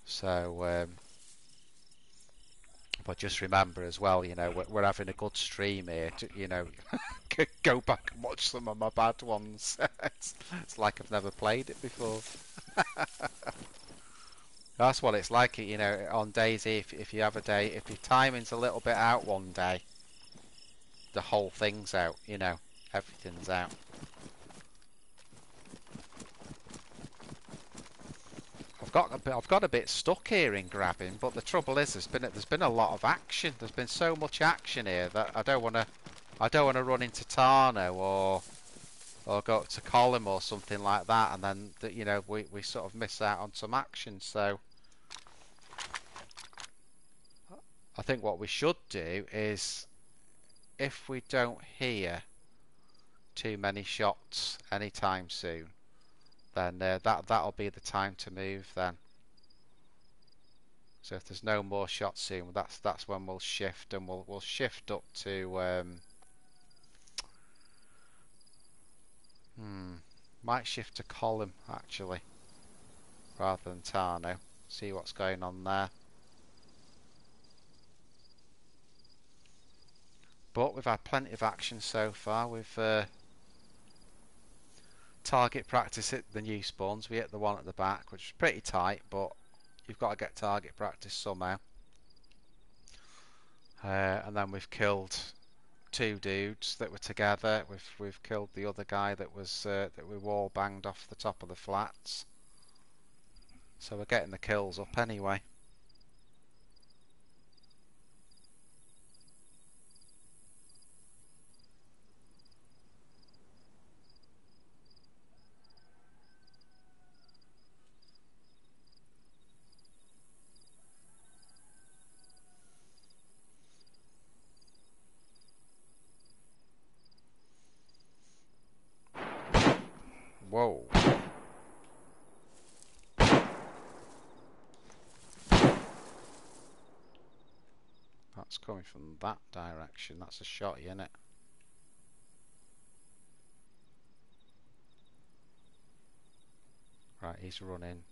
So, but just remember as well, you know, we're having a good stream here. To, you know, go back and watch some of my bad ones. It's like I've never played it before. That's what it's like, you know, on DayZ. If you have a day, if your timing's a little bit out one day, the whole thing's out. You know, everything's out. I've got a bit stuck here in Grabin, but the trouble is there's been a lot of action. There's been so much action here that I don't want to run into Tarno or go up to Column or something like that, and then you know we sort of miss out on some action. So I think what we should do is, if we don't hear too many shots anytime soon, then that'll be the time to move then. So if there's no more shots soon, that's when we'll shift, and we'll shift up to might shift to Column actually rather than Tarno. See what's going on there. But we've had plenty of action so far. We've target practice hit the new spawns. We hit the one at the back, which is pretty tight, but you've got to get target practice somehow. And then we've killed two dudes that were together. We've killed the other guy that was that we wall banged off the top of the flats. So we're getting the kills up anyway. Whoa. That's coming from that direction. That's a shot, isn't it? Right, he's running.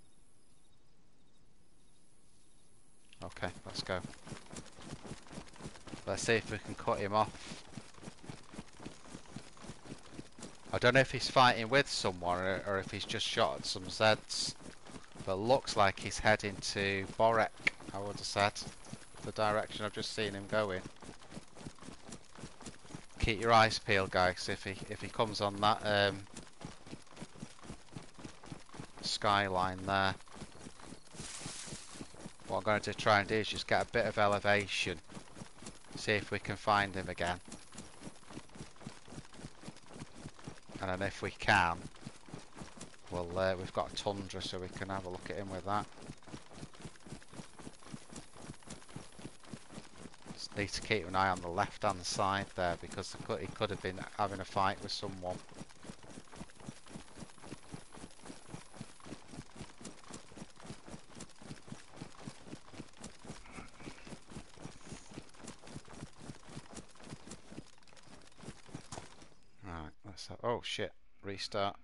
Okay, let's go. Let's see if we can cut him off. I don't know if he's fighting with someone or if he's just shot at some Zeds. But looks like he's heading to Borek, I would have said. The direction I've just seen him going. Keep your eyes peeled, guys, if he comes on that skyline there. What I'm going to try and do is just get a bit of elevation. See if we can find him again. And then if we can, we've got a tundra, so we can have a look at him with that. Just need to keep an eye on the left hand side there, because he could have been having a fight with someone. Right, let's have, oh shit, restart.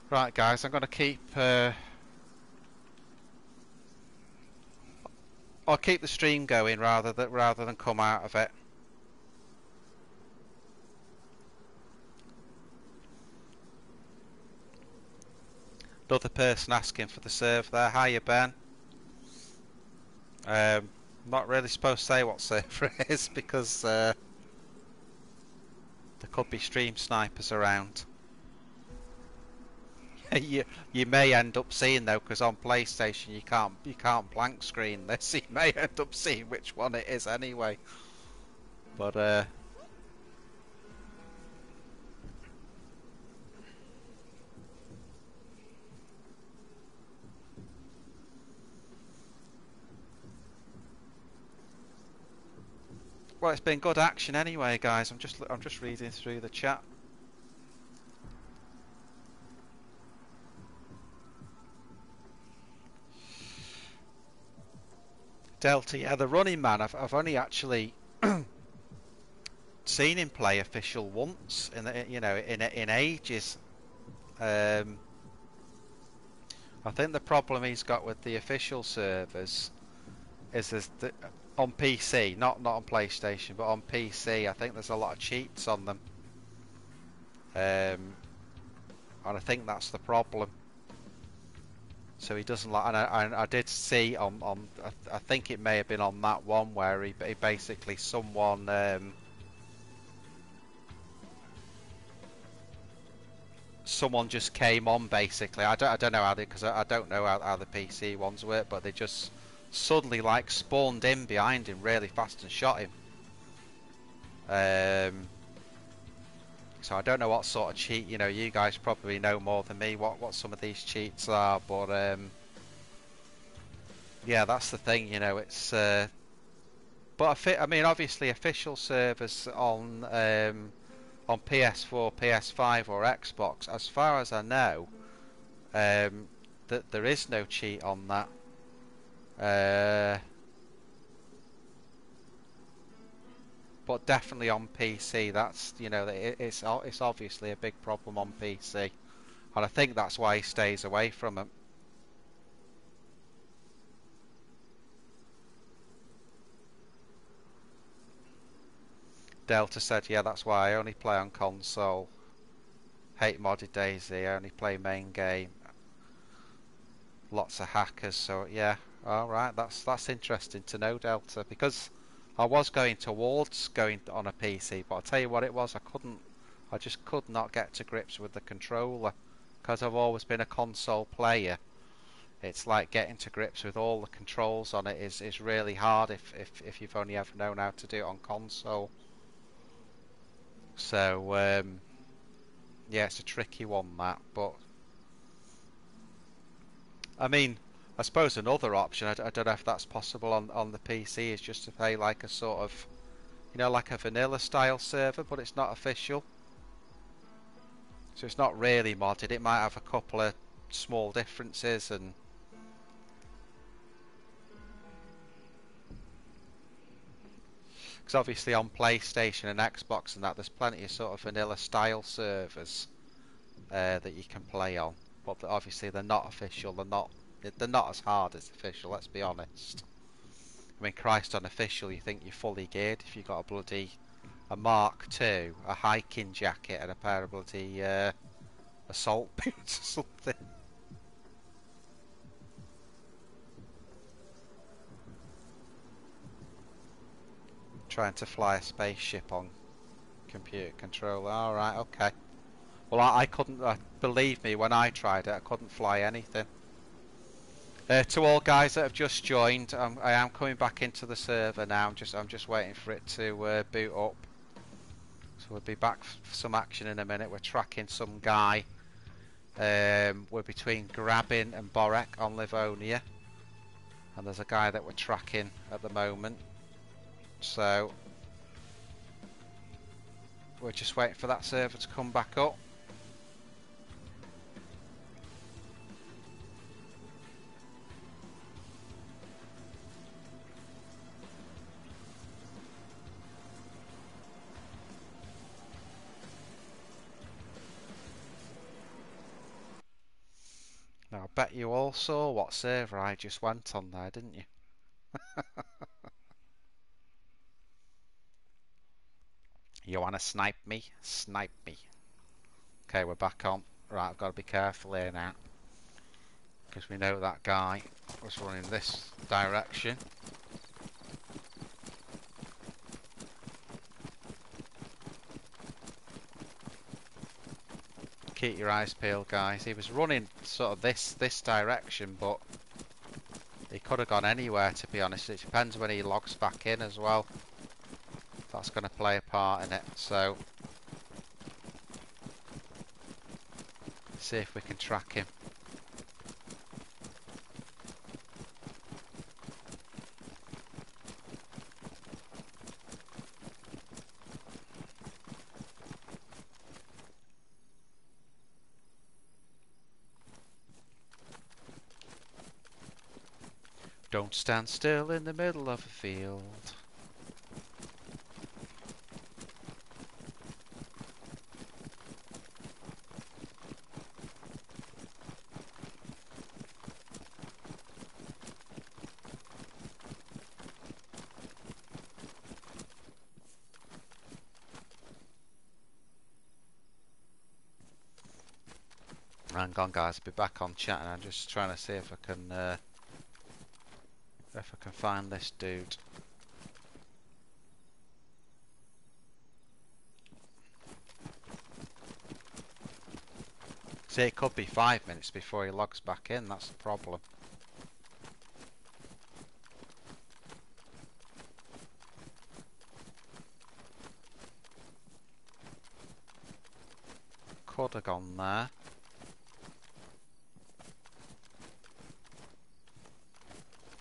Right guys, I'm going to keep I'll keep the stream going rather than come out of it. Another person asking for the server there. Hiya, Ben. Not really supposed to say what server it is because there could be stream snipers around. You may end up seeing though, because on PlayStation you can't blank screen this. You may end up seeing which one it is anyway. But well, it's been good action anyway, guys. I'm just reading through the chat. Delta, yeah, the running man. I've only actually seen him play official once in ages. I think the problem he's got with the official servers is on PC, not on PlayStation, but on PC. I think there's a lot of cheats on them, and I think that's the problem. So he doesn't like, and I did see on I think it may have been on that one where he basically someone just came on basically. I don't know how because I don't know how the PC ones work, but they just suddenly like spawned in behind him really fast and shot him. So I don't know what sort of cheat. You guys probably know more than me what some of these cheats are, but yeah, that's the thing. It's but I mean, obviously, official servers on PS4, PS5, or Xbox, as far as I know, that there is no cheat on that. But definitely on PC, that's it's obviously a big problem on PC, and I think that's why he stays away from them. Delta said, yeah, that's why I only play on console. Hate modded DayZ, I only play main game. Lots of hackers, so yeah. Alright, that's interesting to know, Delta, because I was going towards going on a PC, but I'll tell you what it was, I just could not get to grips with the controller, because I've always been a console player. It's like getting to grips with all the controls on it is really hard if you've only ever known how to do it on console. So yeah, it's a tricky one, that. But I mean, I suppose another option, I don't know if that's possible on the PC, is just to play like a sort of, like a vanilla style server, but it's not official. So it's not really modded. It might have a couple of small differences, and because obviously on PlayStation and Xbox and that, there's plenty of sort of vanilla style servers that you can play on, but obviously they're not official. They're not as hard as official. Let's be honest. I mean, Christ, on official, you think you're fully geared if you've got a Mark II, a hiking jacket, and a pair of bloody assault boots or something. Trying to fly a spaceship on computer controller. Alright, okay. Well, I couldn't, believe me, when I tried it, I couldn't fly anything. To all guys that have just joined, I am coming back into the server now. I'm just waiting for it to boot up. So we'll be back for some action in a minute. We're tracking some guy. We're between Grabin and Borek on Livonia, and there's a guy that we're tracking at the moment. So we're just waiting for that server to come back up. Now I bet you all saw what server I just went on there, didn't you? You wanna snipe me? Snipe me. Okay, we're back on. Right, I've got to be careful here now. because we know that guy was running this direction. Keep your eyes peeled, guys. He was running sort of this direction, but he could have gone anywhere, to be honest. It depends when he logs back in as well. That's going to play a part in it. So see if we can track him. Don't stand still in the middle of a field. Hang on, guys. I'll be back on chat, and I'm just trying to see if I can find this dude. See, it could be 5 minutes before he logs back in. That's the problem. Could have gone there.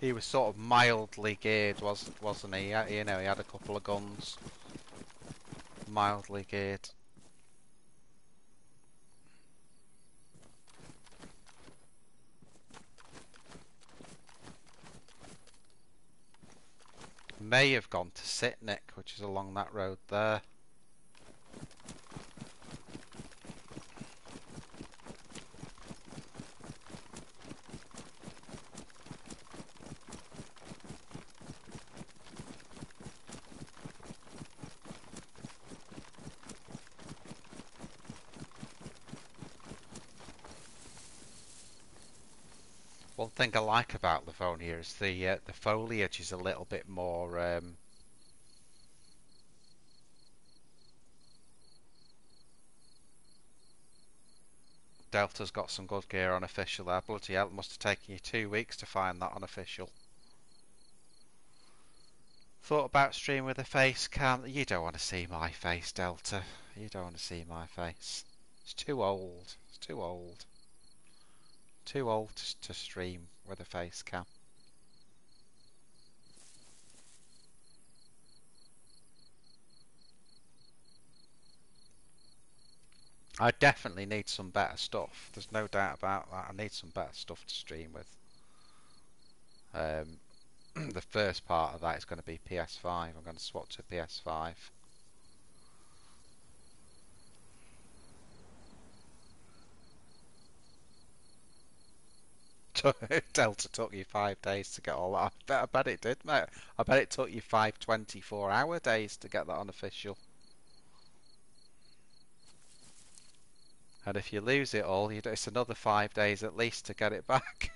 He was sort of mildly geared, wasn't he? You know, he had a couple of guns. Mildly geared. May have gone to Sitnik, which is along that road there. One thing I like about Livonia is the foliage is a little bit more Delta's got some good gear on official there. Bloody hell, it must have taken you 2 weeks to find that on official. Thought about streaming with a face cam. You don't want to see my face, Delta. You don't want to see my face. It's too old. It's too old. Too old to stream with a face cam. I definitely need some better stuff. There's no doubt about that. I need some better stuff to stream with. The first part of that is going to be PS5. I'm going to swap to PS5. Delta took you 5 days to get all that. I bet it did, mate. I bet it took you 5 24-hour days to get that unofficial. And if you lose it all, it's another 5 days at least to get it back.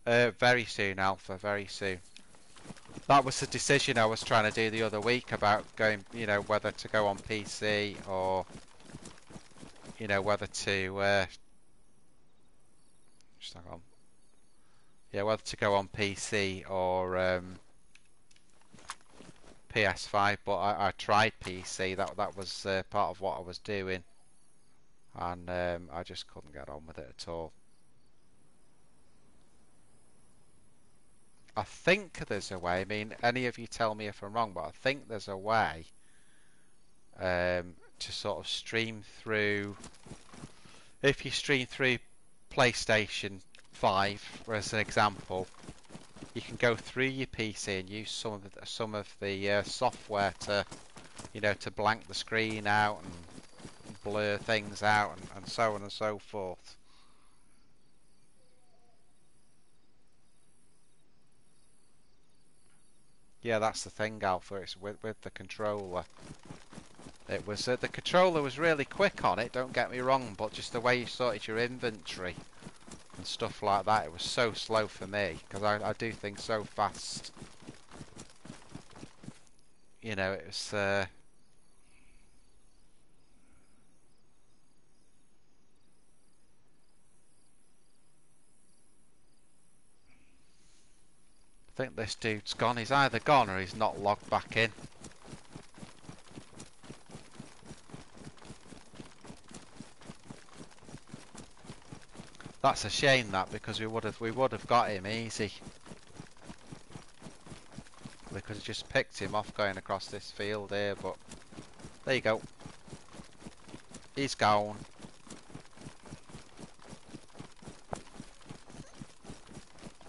Very soon, Alpha, very soon. That was the decision I was trying to do the other week about going, you know, whether to go on PC or, you know, whether to, just hang on. Yeah, whether to go on PC or PS5, but I tried PC. That was part of what I was doing, and I just couldn't get on with it at all. I think there's a way. I mean, any of you tell me if I'm wrong, but I think there's a way to sort of stream through. If you stream through PlayStation 5, as an example, you can go through your PC and use some of the software to, you know, to blank the screen out and blur things out and so on and so forth. Yeah, that's the thing, Alpha. It's with the controller. It was the controller was really quick on it. Don't get me wrong, but just the way you sorted your inventory and stuff like that, it was so slow for me because I do things so fast. You know, it was. I think this dude's gone. He's either gone or he's not logged back in. That's a shame that, because we would have got him easy. We could have just picked him off going across this field here, but there you go. He's gone.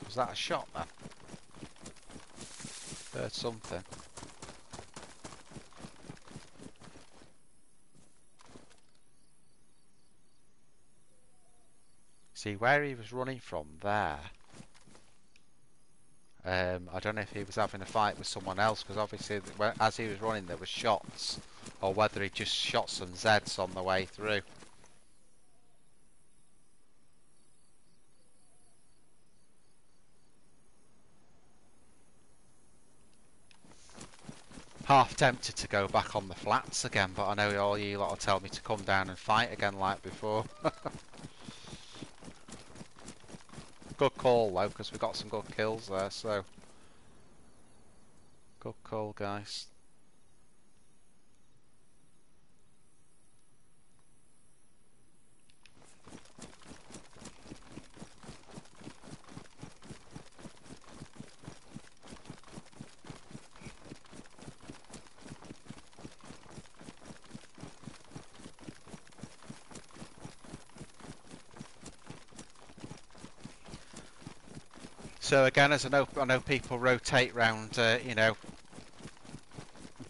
Was that a shot then? Heard something. See where he was running from there. I don't know if he was having a fight with someone else, because obviously as he was running there were shots, or whether he just shot some Zeds on the way through. Half tempted to go back on the flats again, but I know all you lot will tell me to come down and fight again like before. Good call though, because we got some good kills there, so good call, guys. So again, as I know people rotate round, you know,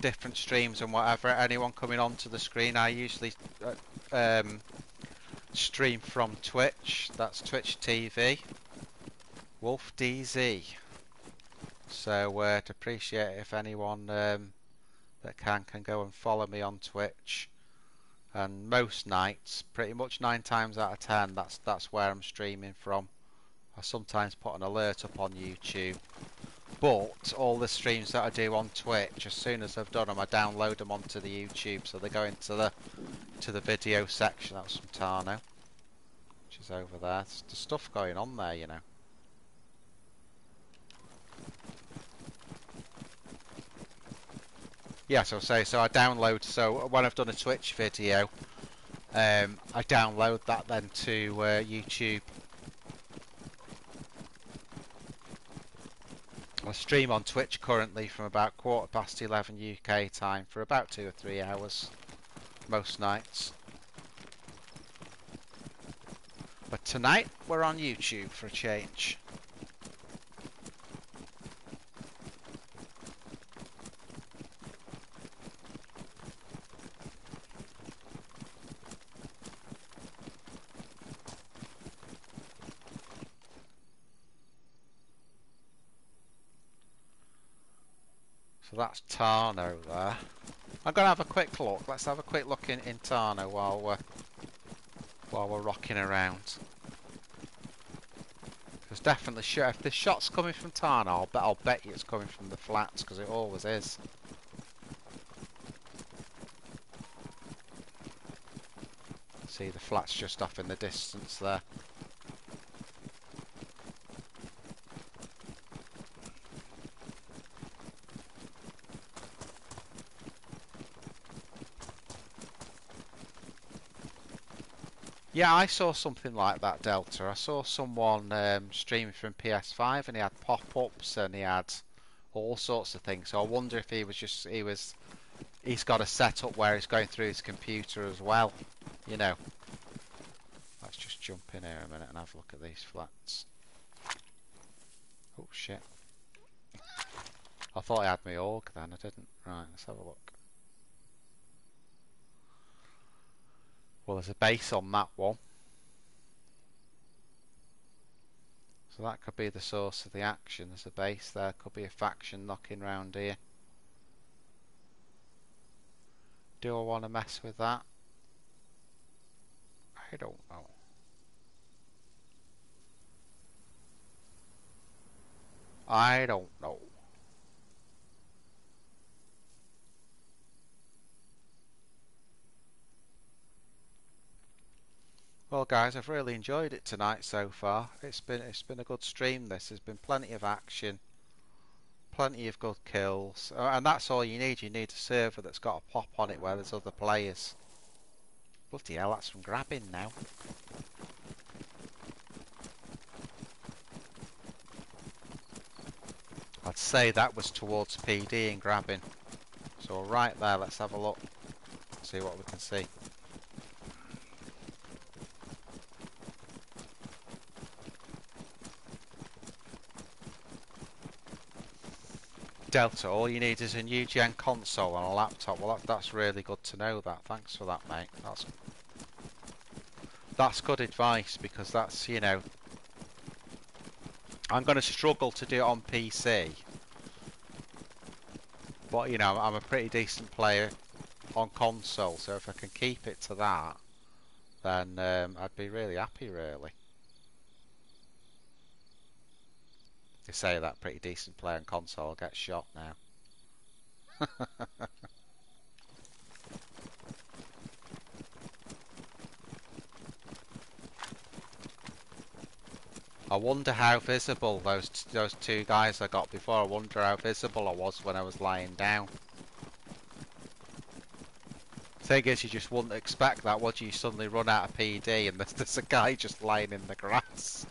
different streams and whatever. Anyone coming onto the screen, I usually stream from Twitch. That's Twitch TV, Wolf DZ. So I'd appreciate if anyone that can go and follow me on Twitch. And most nights, pretty much 9 times out of 10, that's where I'm streaming from. I sometimes put an alert up on YouTube, but all the streams that I do on Twitch, as soon as I've done them, I download them onto the YouTube, so they go into the video section. That's from Tano, which is over there. There's stuff going on there, you know. Yeah, so I download. So when I've done a Twitch video, I download that then to YouTube. I stream on Twitch currently from about 11:15 UK time for about 2 or 3 hours most nights. But tonight we're on YouTube for a change. So that's Tarno there. I'm gonna have a quick look. Let's have a quick look in Tarno while we're rocking around. There's definitely if the shot's coming from Tarno, I'll bet you it's coming from the flats, because it always is. See the flats just off in the distance there. Yeah, I saw something like that, Delta. I saw someone streaming from PS5, and he had pop-ups and he had all sorts of things. So I wonder if he's got a setup where he's going through his computer as well. You know. Let's just jump in here a minute and have a look at these flats. Oh shit. I thought I had my AUG then, I didn't. Right, let's have a look. Well, there's a base on that one. So that could be the source of the action. There's a base there. Could be a faction knocking round here. Do I want to mess with that? I don't know. I don't know. Well, guys, I've really enjoyed it tonight so far. It's been a good stream. There's been plenty of action, plenty of good kills, and that's all you need. You need a server that's got a pop on it where there's other players. Bloody hell, that's from Grabin now. I'd say that was towards PD and Grabin. So right there, let's have a look, see what we can see. Delta, all you need is a new gen console and a laptop. Well, that's really good to know that. Thanks for that, mate. That's good advice, because that's, you know, I'm going to struggle to do it on PC. But, you know, I'm a pretty decent player on console, so if I can keep it to that, then I'd be really happy, really. You say that, pretty decent player on console, I'll get shot now. I wonder how visible those two guys I got before, I wonder how visible I was when I was lying down. Thing is, you just wouldn't expect that, would you? You suddenly run out of PD and there's a guy just lying in the grass.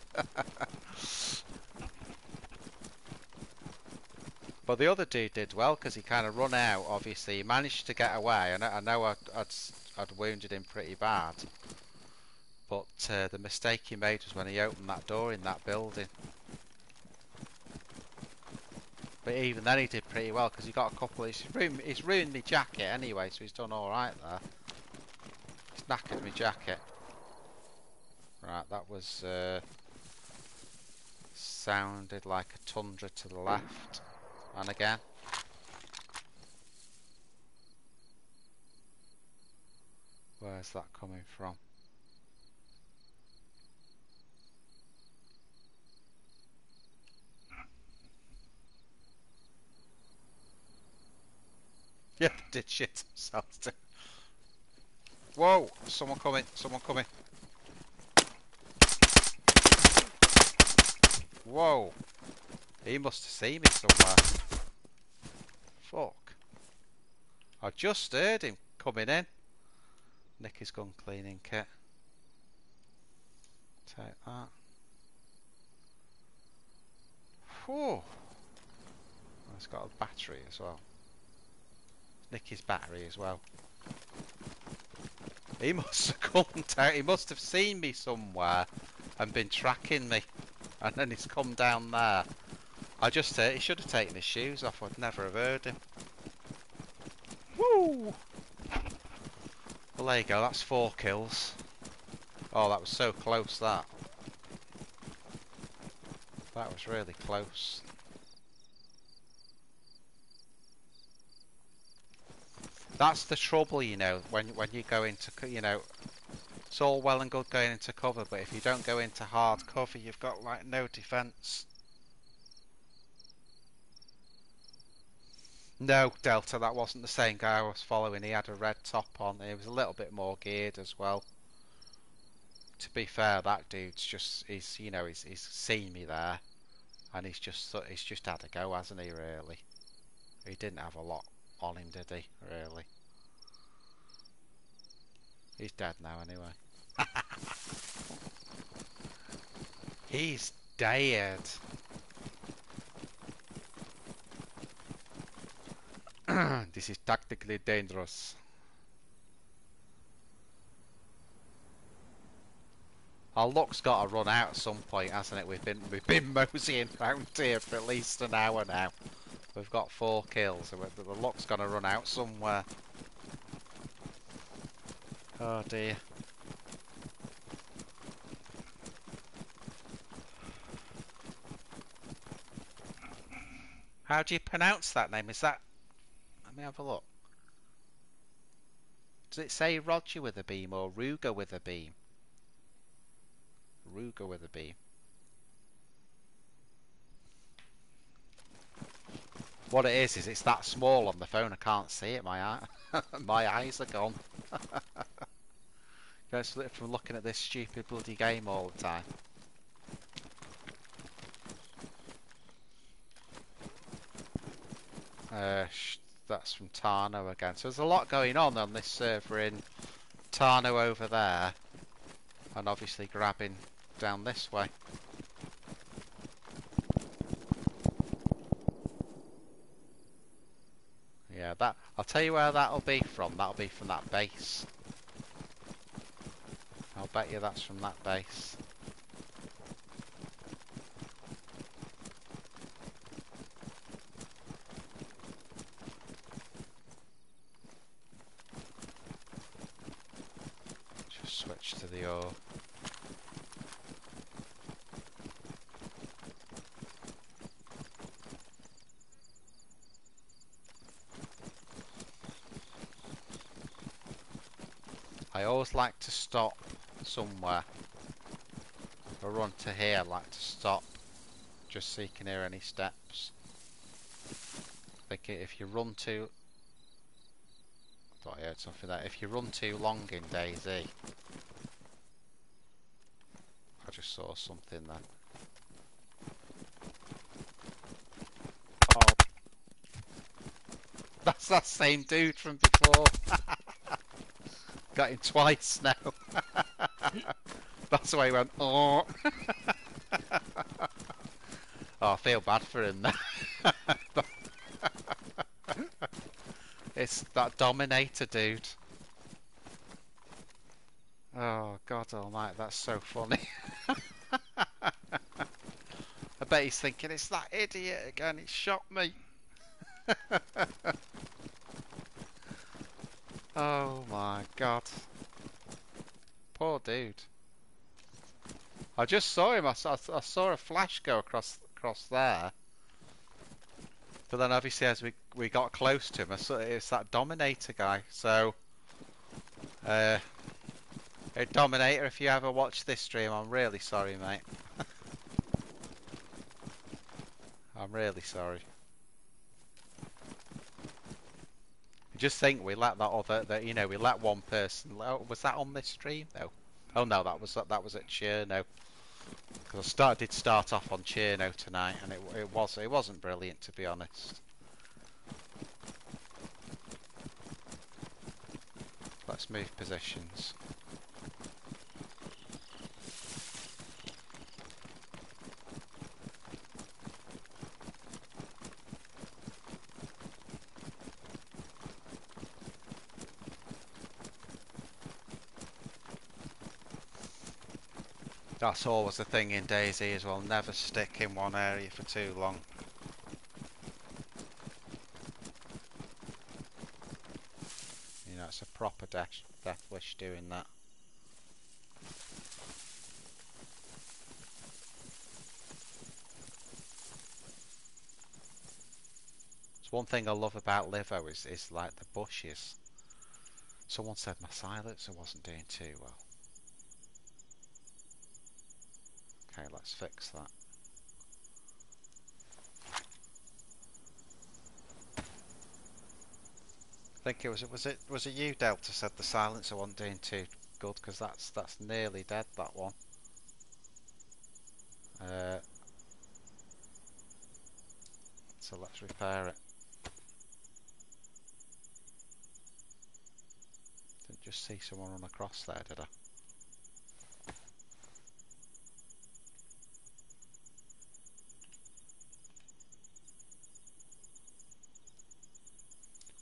But the other dude did well, because he kind of run out, obviously. He managed to get away. I know I'd wounded him pretty bad. But the mistake he made was when he opened that door in that building. But even then he did pretty well, because he got a couple of... He's ruined my jacket anyway, so he's done alright there. He's knackered my jacket. Right, that was... sounded like a tundra to the left. And again. Where's that coming from? Yeah, did shit himself too. Whoa! Someone coming, someone coming. Whoa! He must have seen me somewhere. Fuck. I just heard him coming in. Nick his gun cleaning kit. Take that. Whew. Oh, it's got a battery as well. Nick his battery as well. He must have come down. He must have seen me somewhere and been tracking me. And then he's come down there. I just he should have taken his shoes off. I'd never have heard him. Woo! Well, there you go. That's 4 kills. Oh, that was so close, that. That was really close. That's the trouble, you know, when you go into, you know, it's all well and good going into cover, but if you don't go into hard cover, you've got, like, no defence. No, Delta, that wasn't the same guy I was following. He had a red top on. He was a little bit more geared as well. To be fair, that dude's just, he's seen me there, and he's just had a go, hasn't he, really? He didn't have a lot on him, did he, really? He's dead now, anyway. He's dead. This is tactically dangerous. Our luck's got to run out at some point, hasn't it? We've been moseying around here for at least an hour now. We've got 4 kills, so the luck's gonna run out somewhere. Oh dear. How do you pronounce that name? Is that... Let me have a look. Does it say Roger with a beam or Ruger with a beam? Ruger with a beam. What it is it's that small on the phone I can't see it. My my eyes are gone. Just from looking at this stupid bloody game all the time. That's from Tarno again. So there's a lot going on this server in Tarno over there, and obviously Grabin down this way. Yeah, that I'll tell you where that'll be from. That'll be from that base. I'll bet you that's from that base. Just switch to the ore. I always like to stop somewhere. If I run to here, I like to stop just so you can hear any steps. I think if you run too... I thought I heard something there. If you run too long in DayZ... I just saw something there. Oh. That's that same dude from before. Got him twice now. That's why he went, oh. Oh, I feel bad for him now. It's that Dominator dude. Oh, God almighty, that's so funny. I bet he's thinking, it's that idiot again, he shot me. Oh my God. Poor dude. I just saw him, I saw a flash go across there. But then obviously as we got close to him, I saw it's that Dominator guy. So, hey Dominator, if you ever watch this stream, I'm really sorry, mate. I'm really sorry. Just think we let we let one person. Was that on this stream? No. Oh no, that was at Cherno. Because I did start off on Cherno tonight, and it wasn't brilliant, to be honest. Let's move positions. That's always the thing in DayZ as well, never stick in one area for too long. You know, it's a proper death wish doing that. It's one thing I love about Livo is like the bushes. Someone said my silencer wasn't doing too well. Okay, let's fix that. I think was it you, Delta, said the silencer wasn't doing too good, because that's nearly dead, that one. So let's repair it. Didn't just see someone run across there, did I?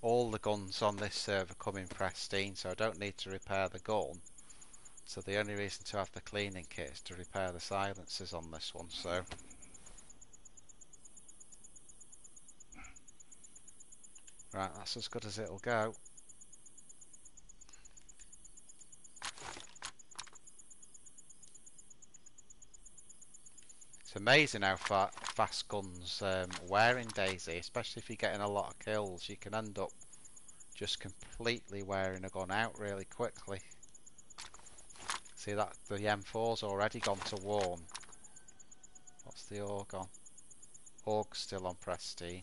All the guns on this server come in pristine, so I don't need to repair the gun. So the only reason to have the cleaning kit is to repair the silencers on this one, so... Right, that's as good as it'll go. It's amazing how fast guns wear in DayZ, especially if you're getting a lot of kills. You can end up just completely wearing a gun out really quickly. See that the M4's already gone to warm. What's the AUG on? AUG's still on Prestige.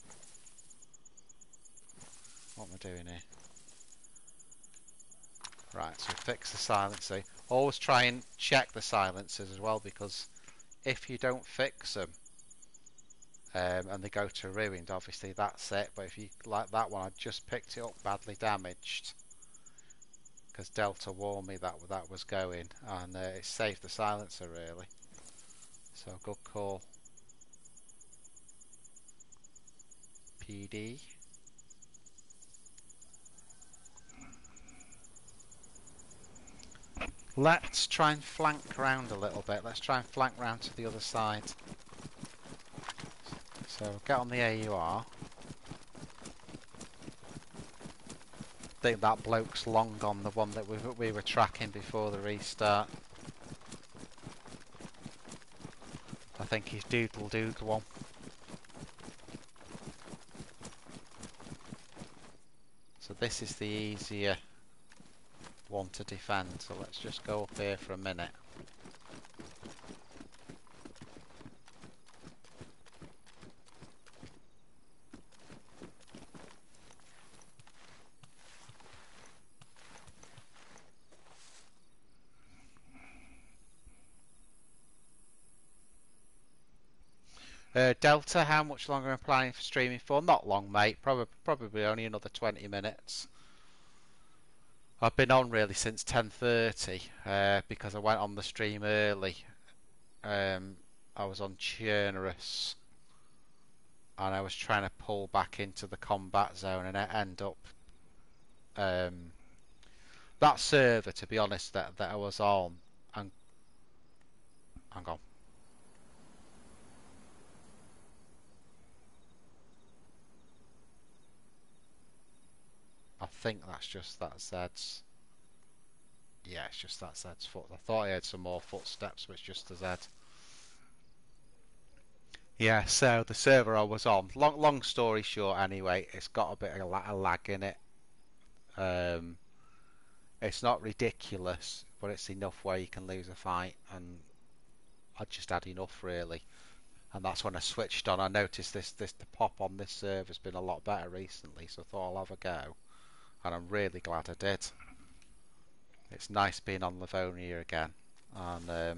What am I doing here? Right, so fix the silencer. Always try and check the silencers as well, because if you don't fix them and they go to ruined, obviously that's it. But if you, like that one, I just picked it up badly damaged because Delta warned me that that was going, and it saved the silencer really. So good call, PD. Let's try and flank round a little bit. Let's try and flank round to the other side. So get on the AUR. I think that bloke's long gone, the one that we were tracking before the restart. I think he's doodle one. So this is the easier one to defend. So let's just go up here for a minute. Delta, how much longer am I planning for streaming for? Not long, mate. Probably only another 20 minutes. I've been on really since 10:30 because I went on the stream early. I was on Chernarus and I was trying to pull back into the combat zone, and I end up that server, to be honest, that I was on, and hang on. I think that's just that Zed's. Yeah, it's just that Zed's foot. I thought I heard some more footsteps, but it's just the Zed. Yeah, so the server I was on. Long story short, anyway, it's got a bit of a lag in it. It's not ridiculous, but it's enough where you can lose a fight, and I just had enough really. And that's when I switched on. I noticed the pop on this server has been a lot better recently, so I thought I'll have a go, and I'm really glad I did. It's nice being on Livonia again, and of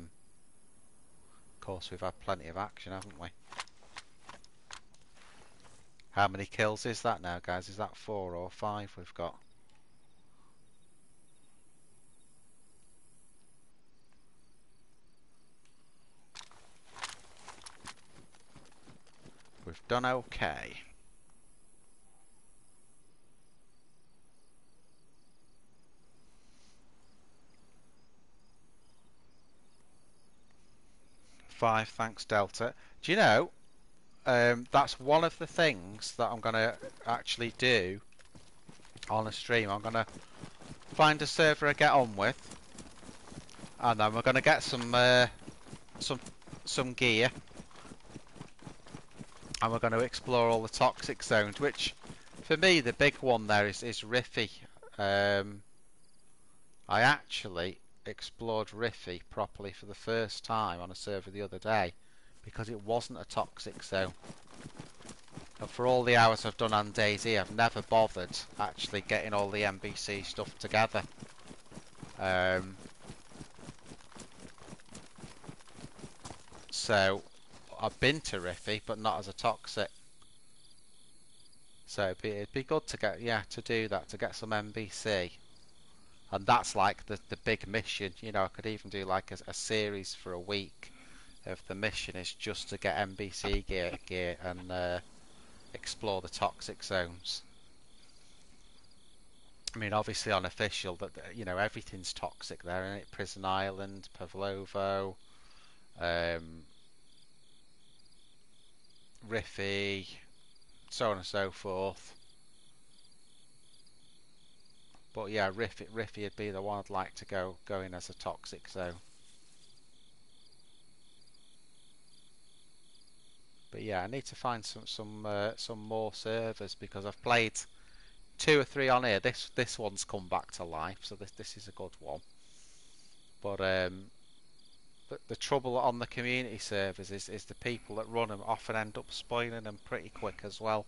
course we've had plenty of action, haven't we? How many kills is that now, guys? Is that 4 or 5 we've got? We've done okay. Five, thanks Delta. Do you know, that's one of the things that I'm going to actually do on a stream. I'm going to find a server I get on with, and then we're going to get some gear, and we're going to explore all the toxic zones, which for me the big one there is Riffy. I actually explored Riffy properly for the first time on a server the other day because it wasn't a toxic zone. And for all the hours I've done on DayZ, I've never bothered actually getting all the NBC stuff together. So I've been to Riffy, but not as a toxic. So it'd be good to get, yeah, to do that, to get some NBC. And that's like the big mission. You know, I could even do like a series for a week if the mission is just to get NBC gear and explore the toxic zones. I mean, obviously on official, that you know everything's toxic there, isn't it? Prison Island, Pavlovo, Riffy, so on and so forth. But yeah, Riffy would be the one I'd like to go in as a toxic zone. But yeah, I need to find some more servers because I've played 2 or 3 on here. This one's come back to life, so this is a good one. But the trouble on the community servers is the people that run them often end up spoiling them pretty quick as well.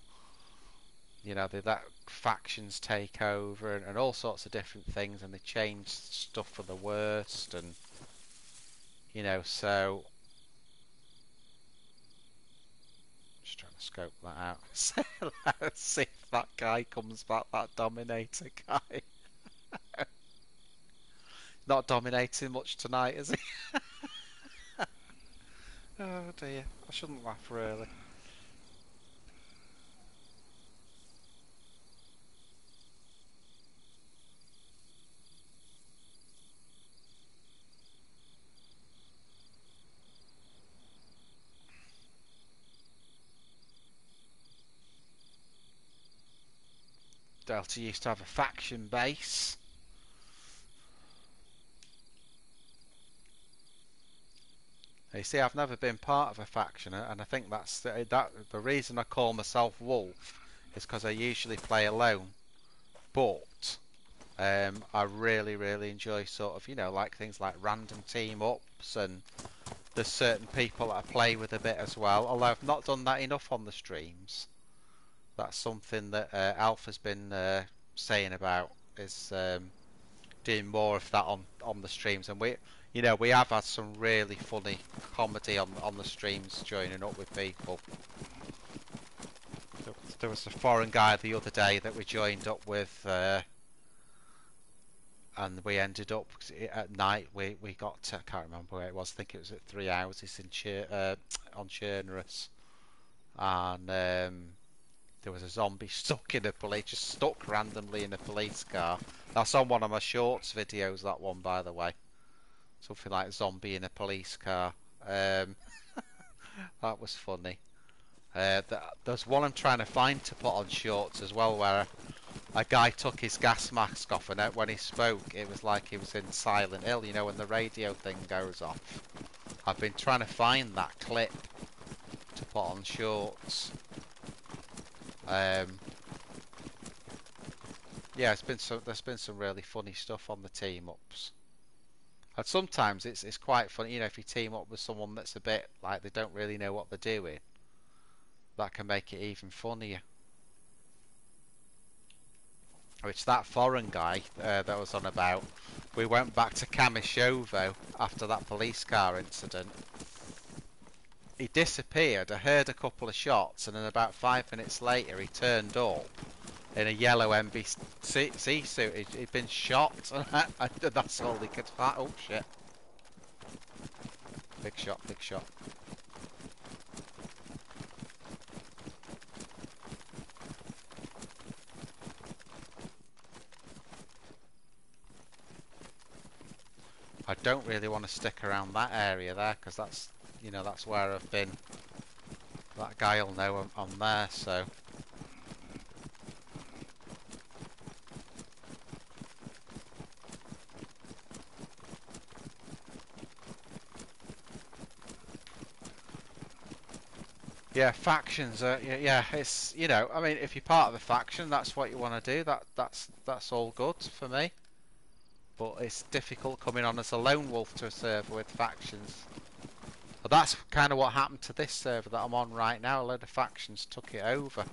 You know, they let factions take over and all sorts of different things, and they change stuff for the worst, and you know, so just trying to scope that out. Let's see if that guy comes back, that Dominator guy. Not dominating much tonight, is he? Oh dear, I shouldn't laugh really. Delta used to have a faction base. You see, I've never been part of a faction, and I think that's the reason I call myself Wolf is because I usually play alone. But I really enjoy sort of, you know, like things like random team ups, and there's certain people that I play with a bit as well. Although I've not done that enough on the streams. That's something that Alpha's been saying about, is doing more of that on the streams, and you know, we have had some really funny comedy on the streams, joining up with people. There was a foreign guy the other day that we joined up with, and we ended up at night. We got to, I can't remember where it was. I think it was at 3 houses in on Chernarus, and there was a zombie stuck in a police, just stuck randomly in a police car. That's on one of my shorts videos, that one, by the way. Something like zombie in a police car. That was funny. There's one I'm trying to find to put on shorts as well, where a guy took his gas mask off, and when he spoke, it was like he was in Silent Hill, you know, when the radio thing goes off. I've been trying to find that clip to put on shorts. Yeah, there's been some really funny stuff on the team ups. And sometimes it's quite funny, you know, if you team up with someone that's a bit like they don't really know what they're doing, that can make it even funnier. Which that foreign guy that was on about, we went back to Kamishovo after that police car incident. He disappeared, I heard a couple of shots, and then about 5 minutes later he turned up in a yellow NBC suit. He'd been shot, and that's all he could find. Oh shit. Big shot, big shot. I don't really want to stick around that area there, because that's, you know, that's where I've been. That guy will know I'm there, so. Yeah, factions. Yeah, it's, you know, I mean, if you're part of a faction, that's what you want to do. That's all good for me. But it's difficult coming on as a lone wolf to a server with factions. But that's kind of what happened to this server that I'm on right now. A load of factions took it over.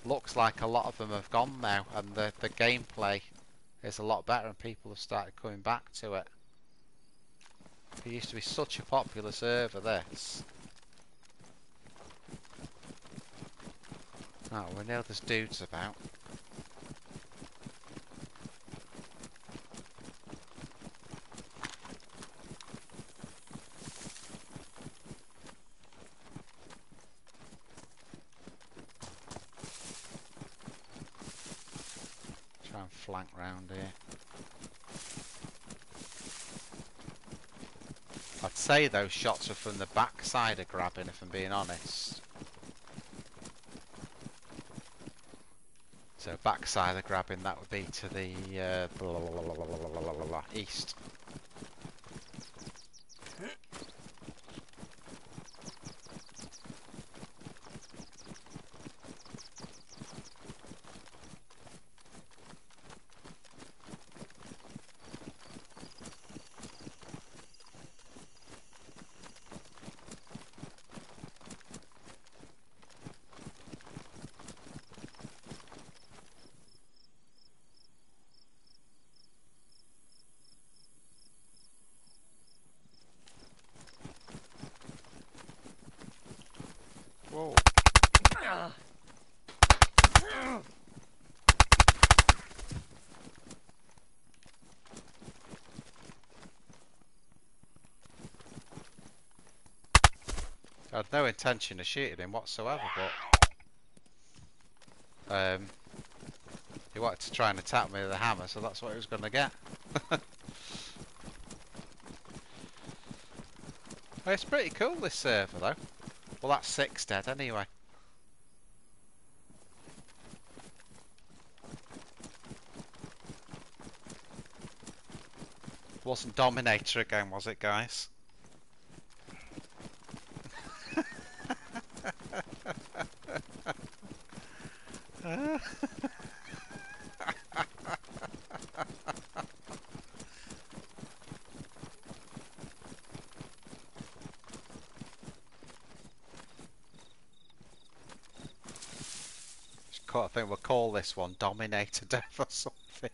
Looks like a lot of them have gone now, and the gameplay is a lot better, and people have started coming back to it. It used to be such a popular server, this. Oh, we know there's dudes about. Try and flank round here. I'd say those shots are from the backside of Grabin, if I'm being honest. So backside of Grabin, that would be to the east. I had no intention of shooting him whatsoever, but he wanted to try and attack me with a hammer, so that's what he was going to get. Well, it's pretty cool, this server, though. Well, that's 6 dead anyway. Wasn't Dominator again, was it, guys? I think we'll call this one Dominator Death or something.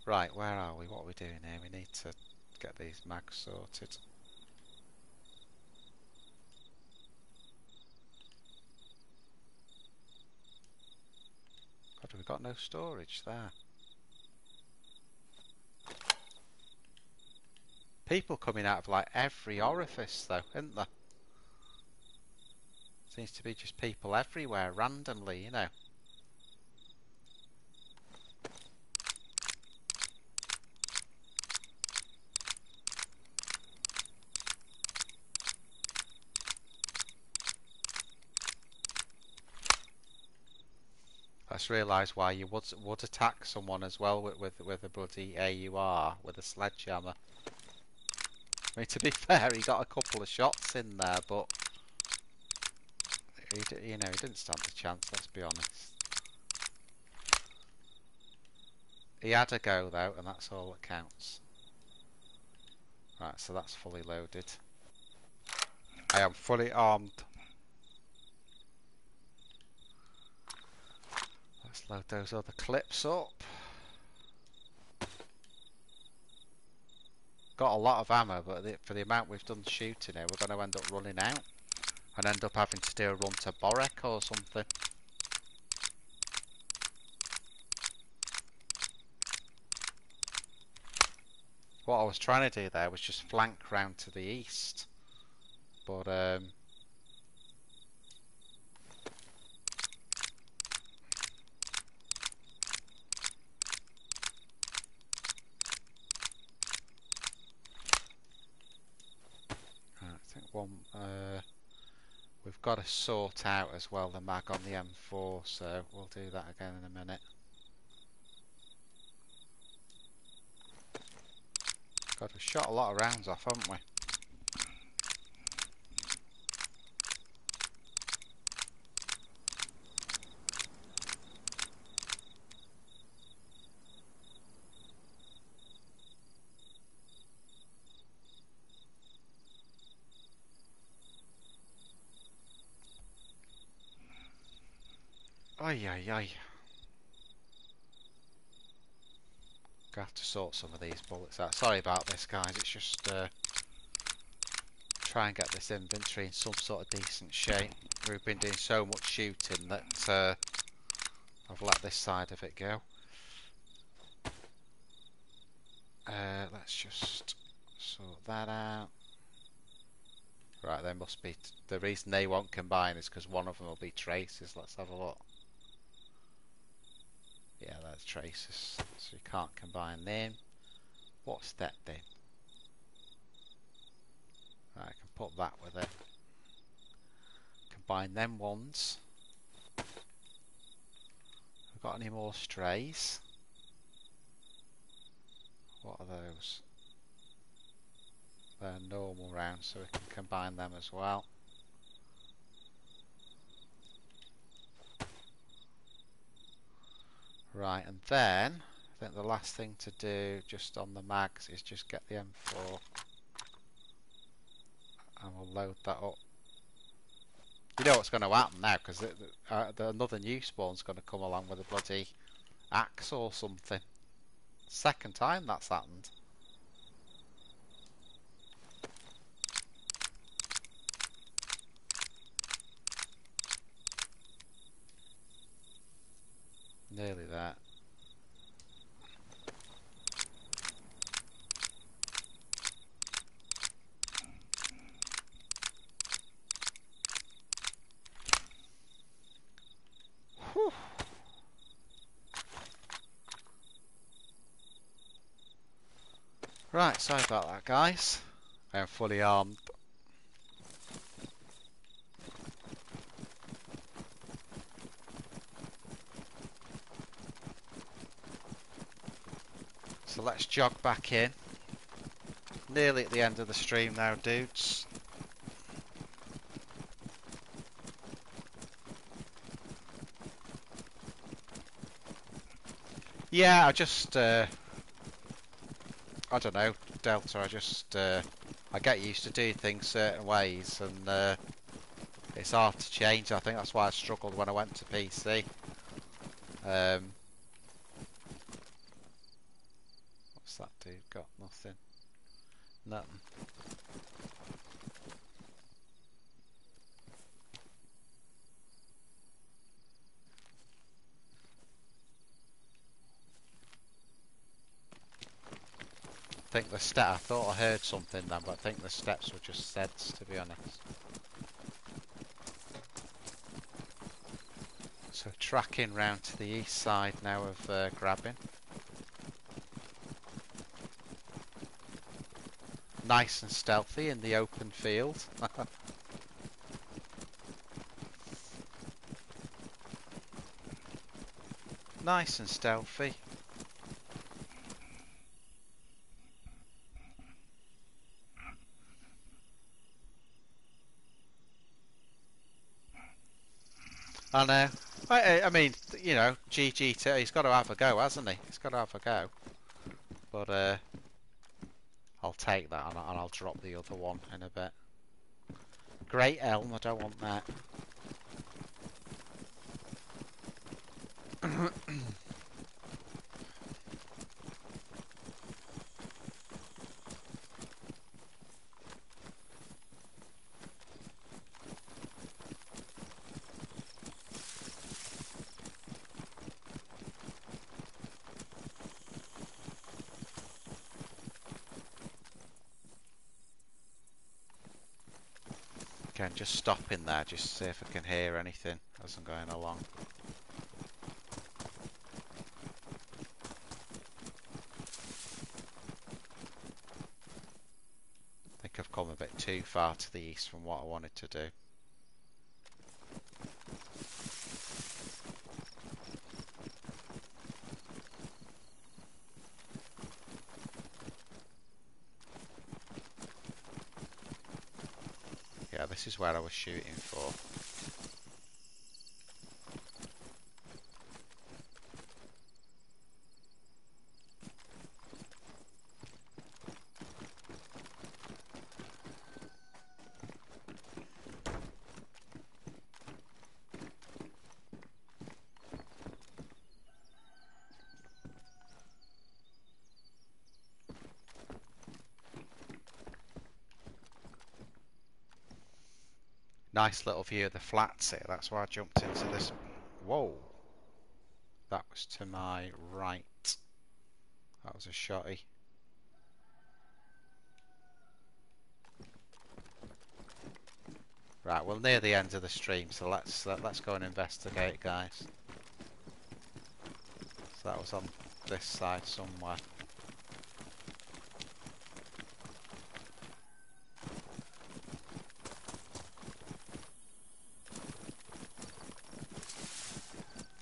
Right, where are we? What are we doing here? We need to get these mags sorted. God, we've got no storage there. People coming out of like every orifice though, isn't there? Seems to be just people everywhere randomly, you know. I just realised why you would attack someone as well with a bloody AUR, with a sledgehammer. I mean, to be fair, he got a couple of shots in there, but he didn't stand a chance, let's be honest. He had a go though, and that's all that counts. Right, so that's fully loaded. I am fully armed. Let's load those other clips up. Got a lot of ammo, but for the amount we've done shooting here, we're going to end up running out and end up having to do a run to Borek or something. What I was trying to do there was just flank round to the east, but I think we've got to sort out as well the mag on the M4, so we'll do that again in a minute. God, we've shot a lot of rounds off, haven't we? Ay, ay, ay. Gonna have to sort some of these bullets out. Sorry about this, guys. It's just try and get this inventory in some sort of decent shape. We've been doing so much shooting that I've let this side of it go. Let's just sort that out. Right, they must be. The reason they won't combine is because one of them will be traces. Let's have a look. Yeah, that's traces, so you can't combine them. What's that then? Right, I can put that with it. Combine them ones. Have we got any more strays? What are those? They're normal rounds, so we can combine them as well. Right, and then I think the last thing to do just on the mags is just get the M4 and we'll load that up. You know what's going to happen now, because another new spawn's going to come along with a bloody axe or something. Second time that's happened. Nearly there. Right, sorry about that, guys. I am fully armed. So let's jog back in. Nearly at the end of the stream now, dudes. Yeah, I don't know, Delta, I get used to doing things certain ways, and it's hard to change. I think that's why I struggled when I went to PC. What's that dude got? Nothing. Nothing. I thought I heard something then, but I think the steps were just Zeds, to be honest. So tracking round to the east side now of Grabin. Nice and stealthy in the open field. Nice and stealthy. I know. I mean, you know, GG to he's got to have a go, hasn't he? He's got to have a go. But I'll take that and I'll drop the other one in a bit. Great Elm, I don't want that. Again, just stop in there, just see if I can hear anything as I'm going along. I think I've come a bit too far to the east from what I wanted to do. Yeah, this is where I was shooting for. Nice little view of the flats here, that's why I jumped into this. Whoa! That was to my right. That was a shotty. Right, we're near the end of the stream, so let's go and investigate, guys. So that was on this side somewhere.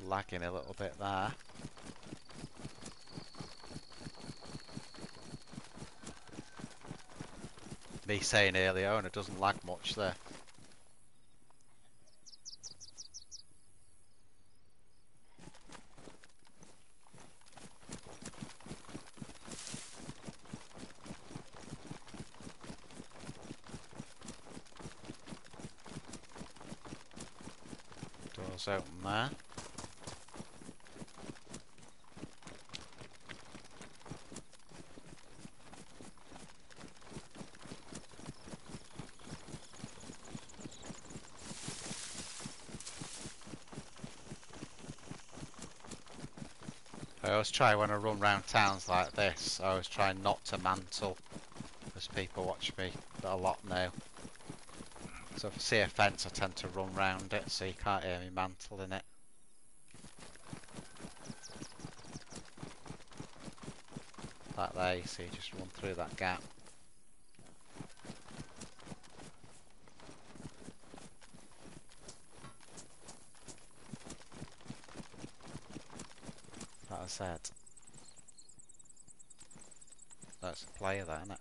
Lagging a little bit there. Me saying earlier, and it doesn't lag much there. Doors open there. I always try when I run around towns like this, I always try not to mantle, as people watch me a lot now. So if I see a fence I tend to run round it so you can't hear me mantling it. Like there, you see, just run through that gap. Like I said, that's a player there, isn't it?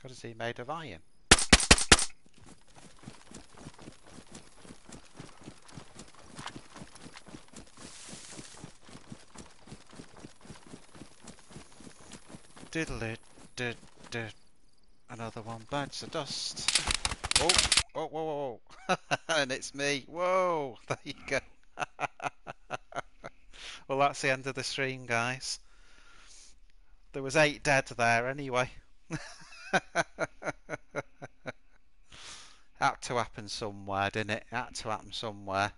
Because is he made of iron? Diddle it, did, did. Another one bites the dust. Oh, whoa, whoa, whoa, whoa. And it's me. Whoa, there you go. Well, that's the end of the stream, guys. There was 8 dead there anyway. Had to happen somewhere, didn't it? Had to happen somewhere.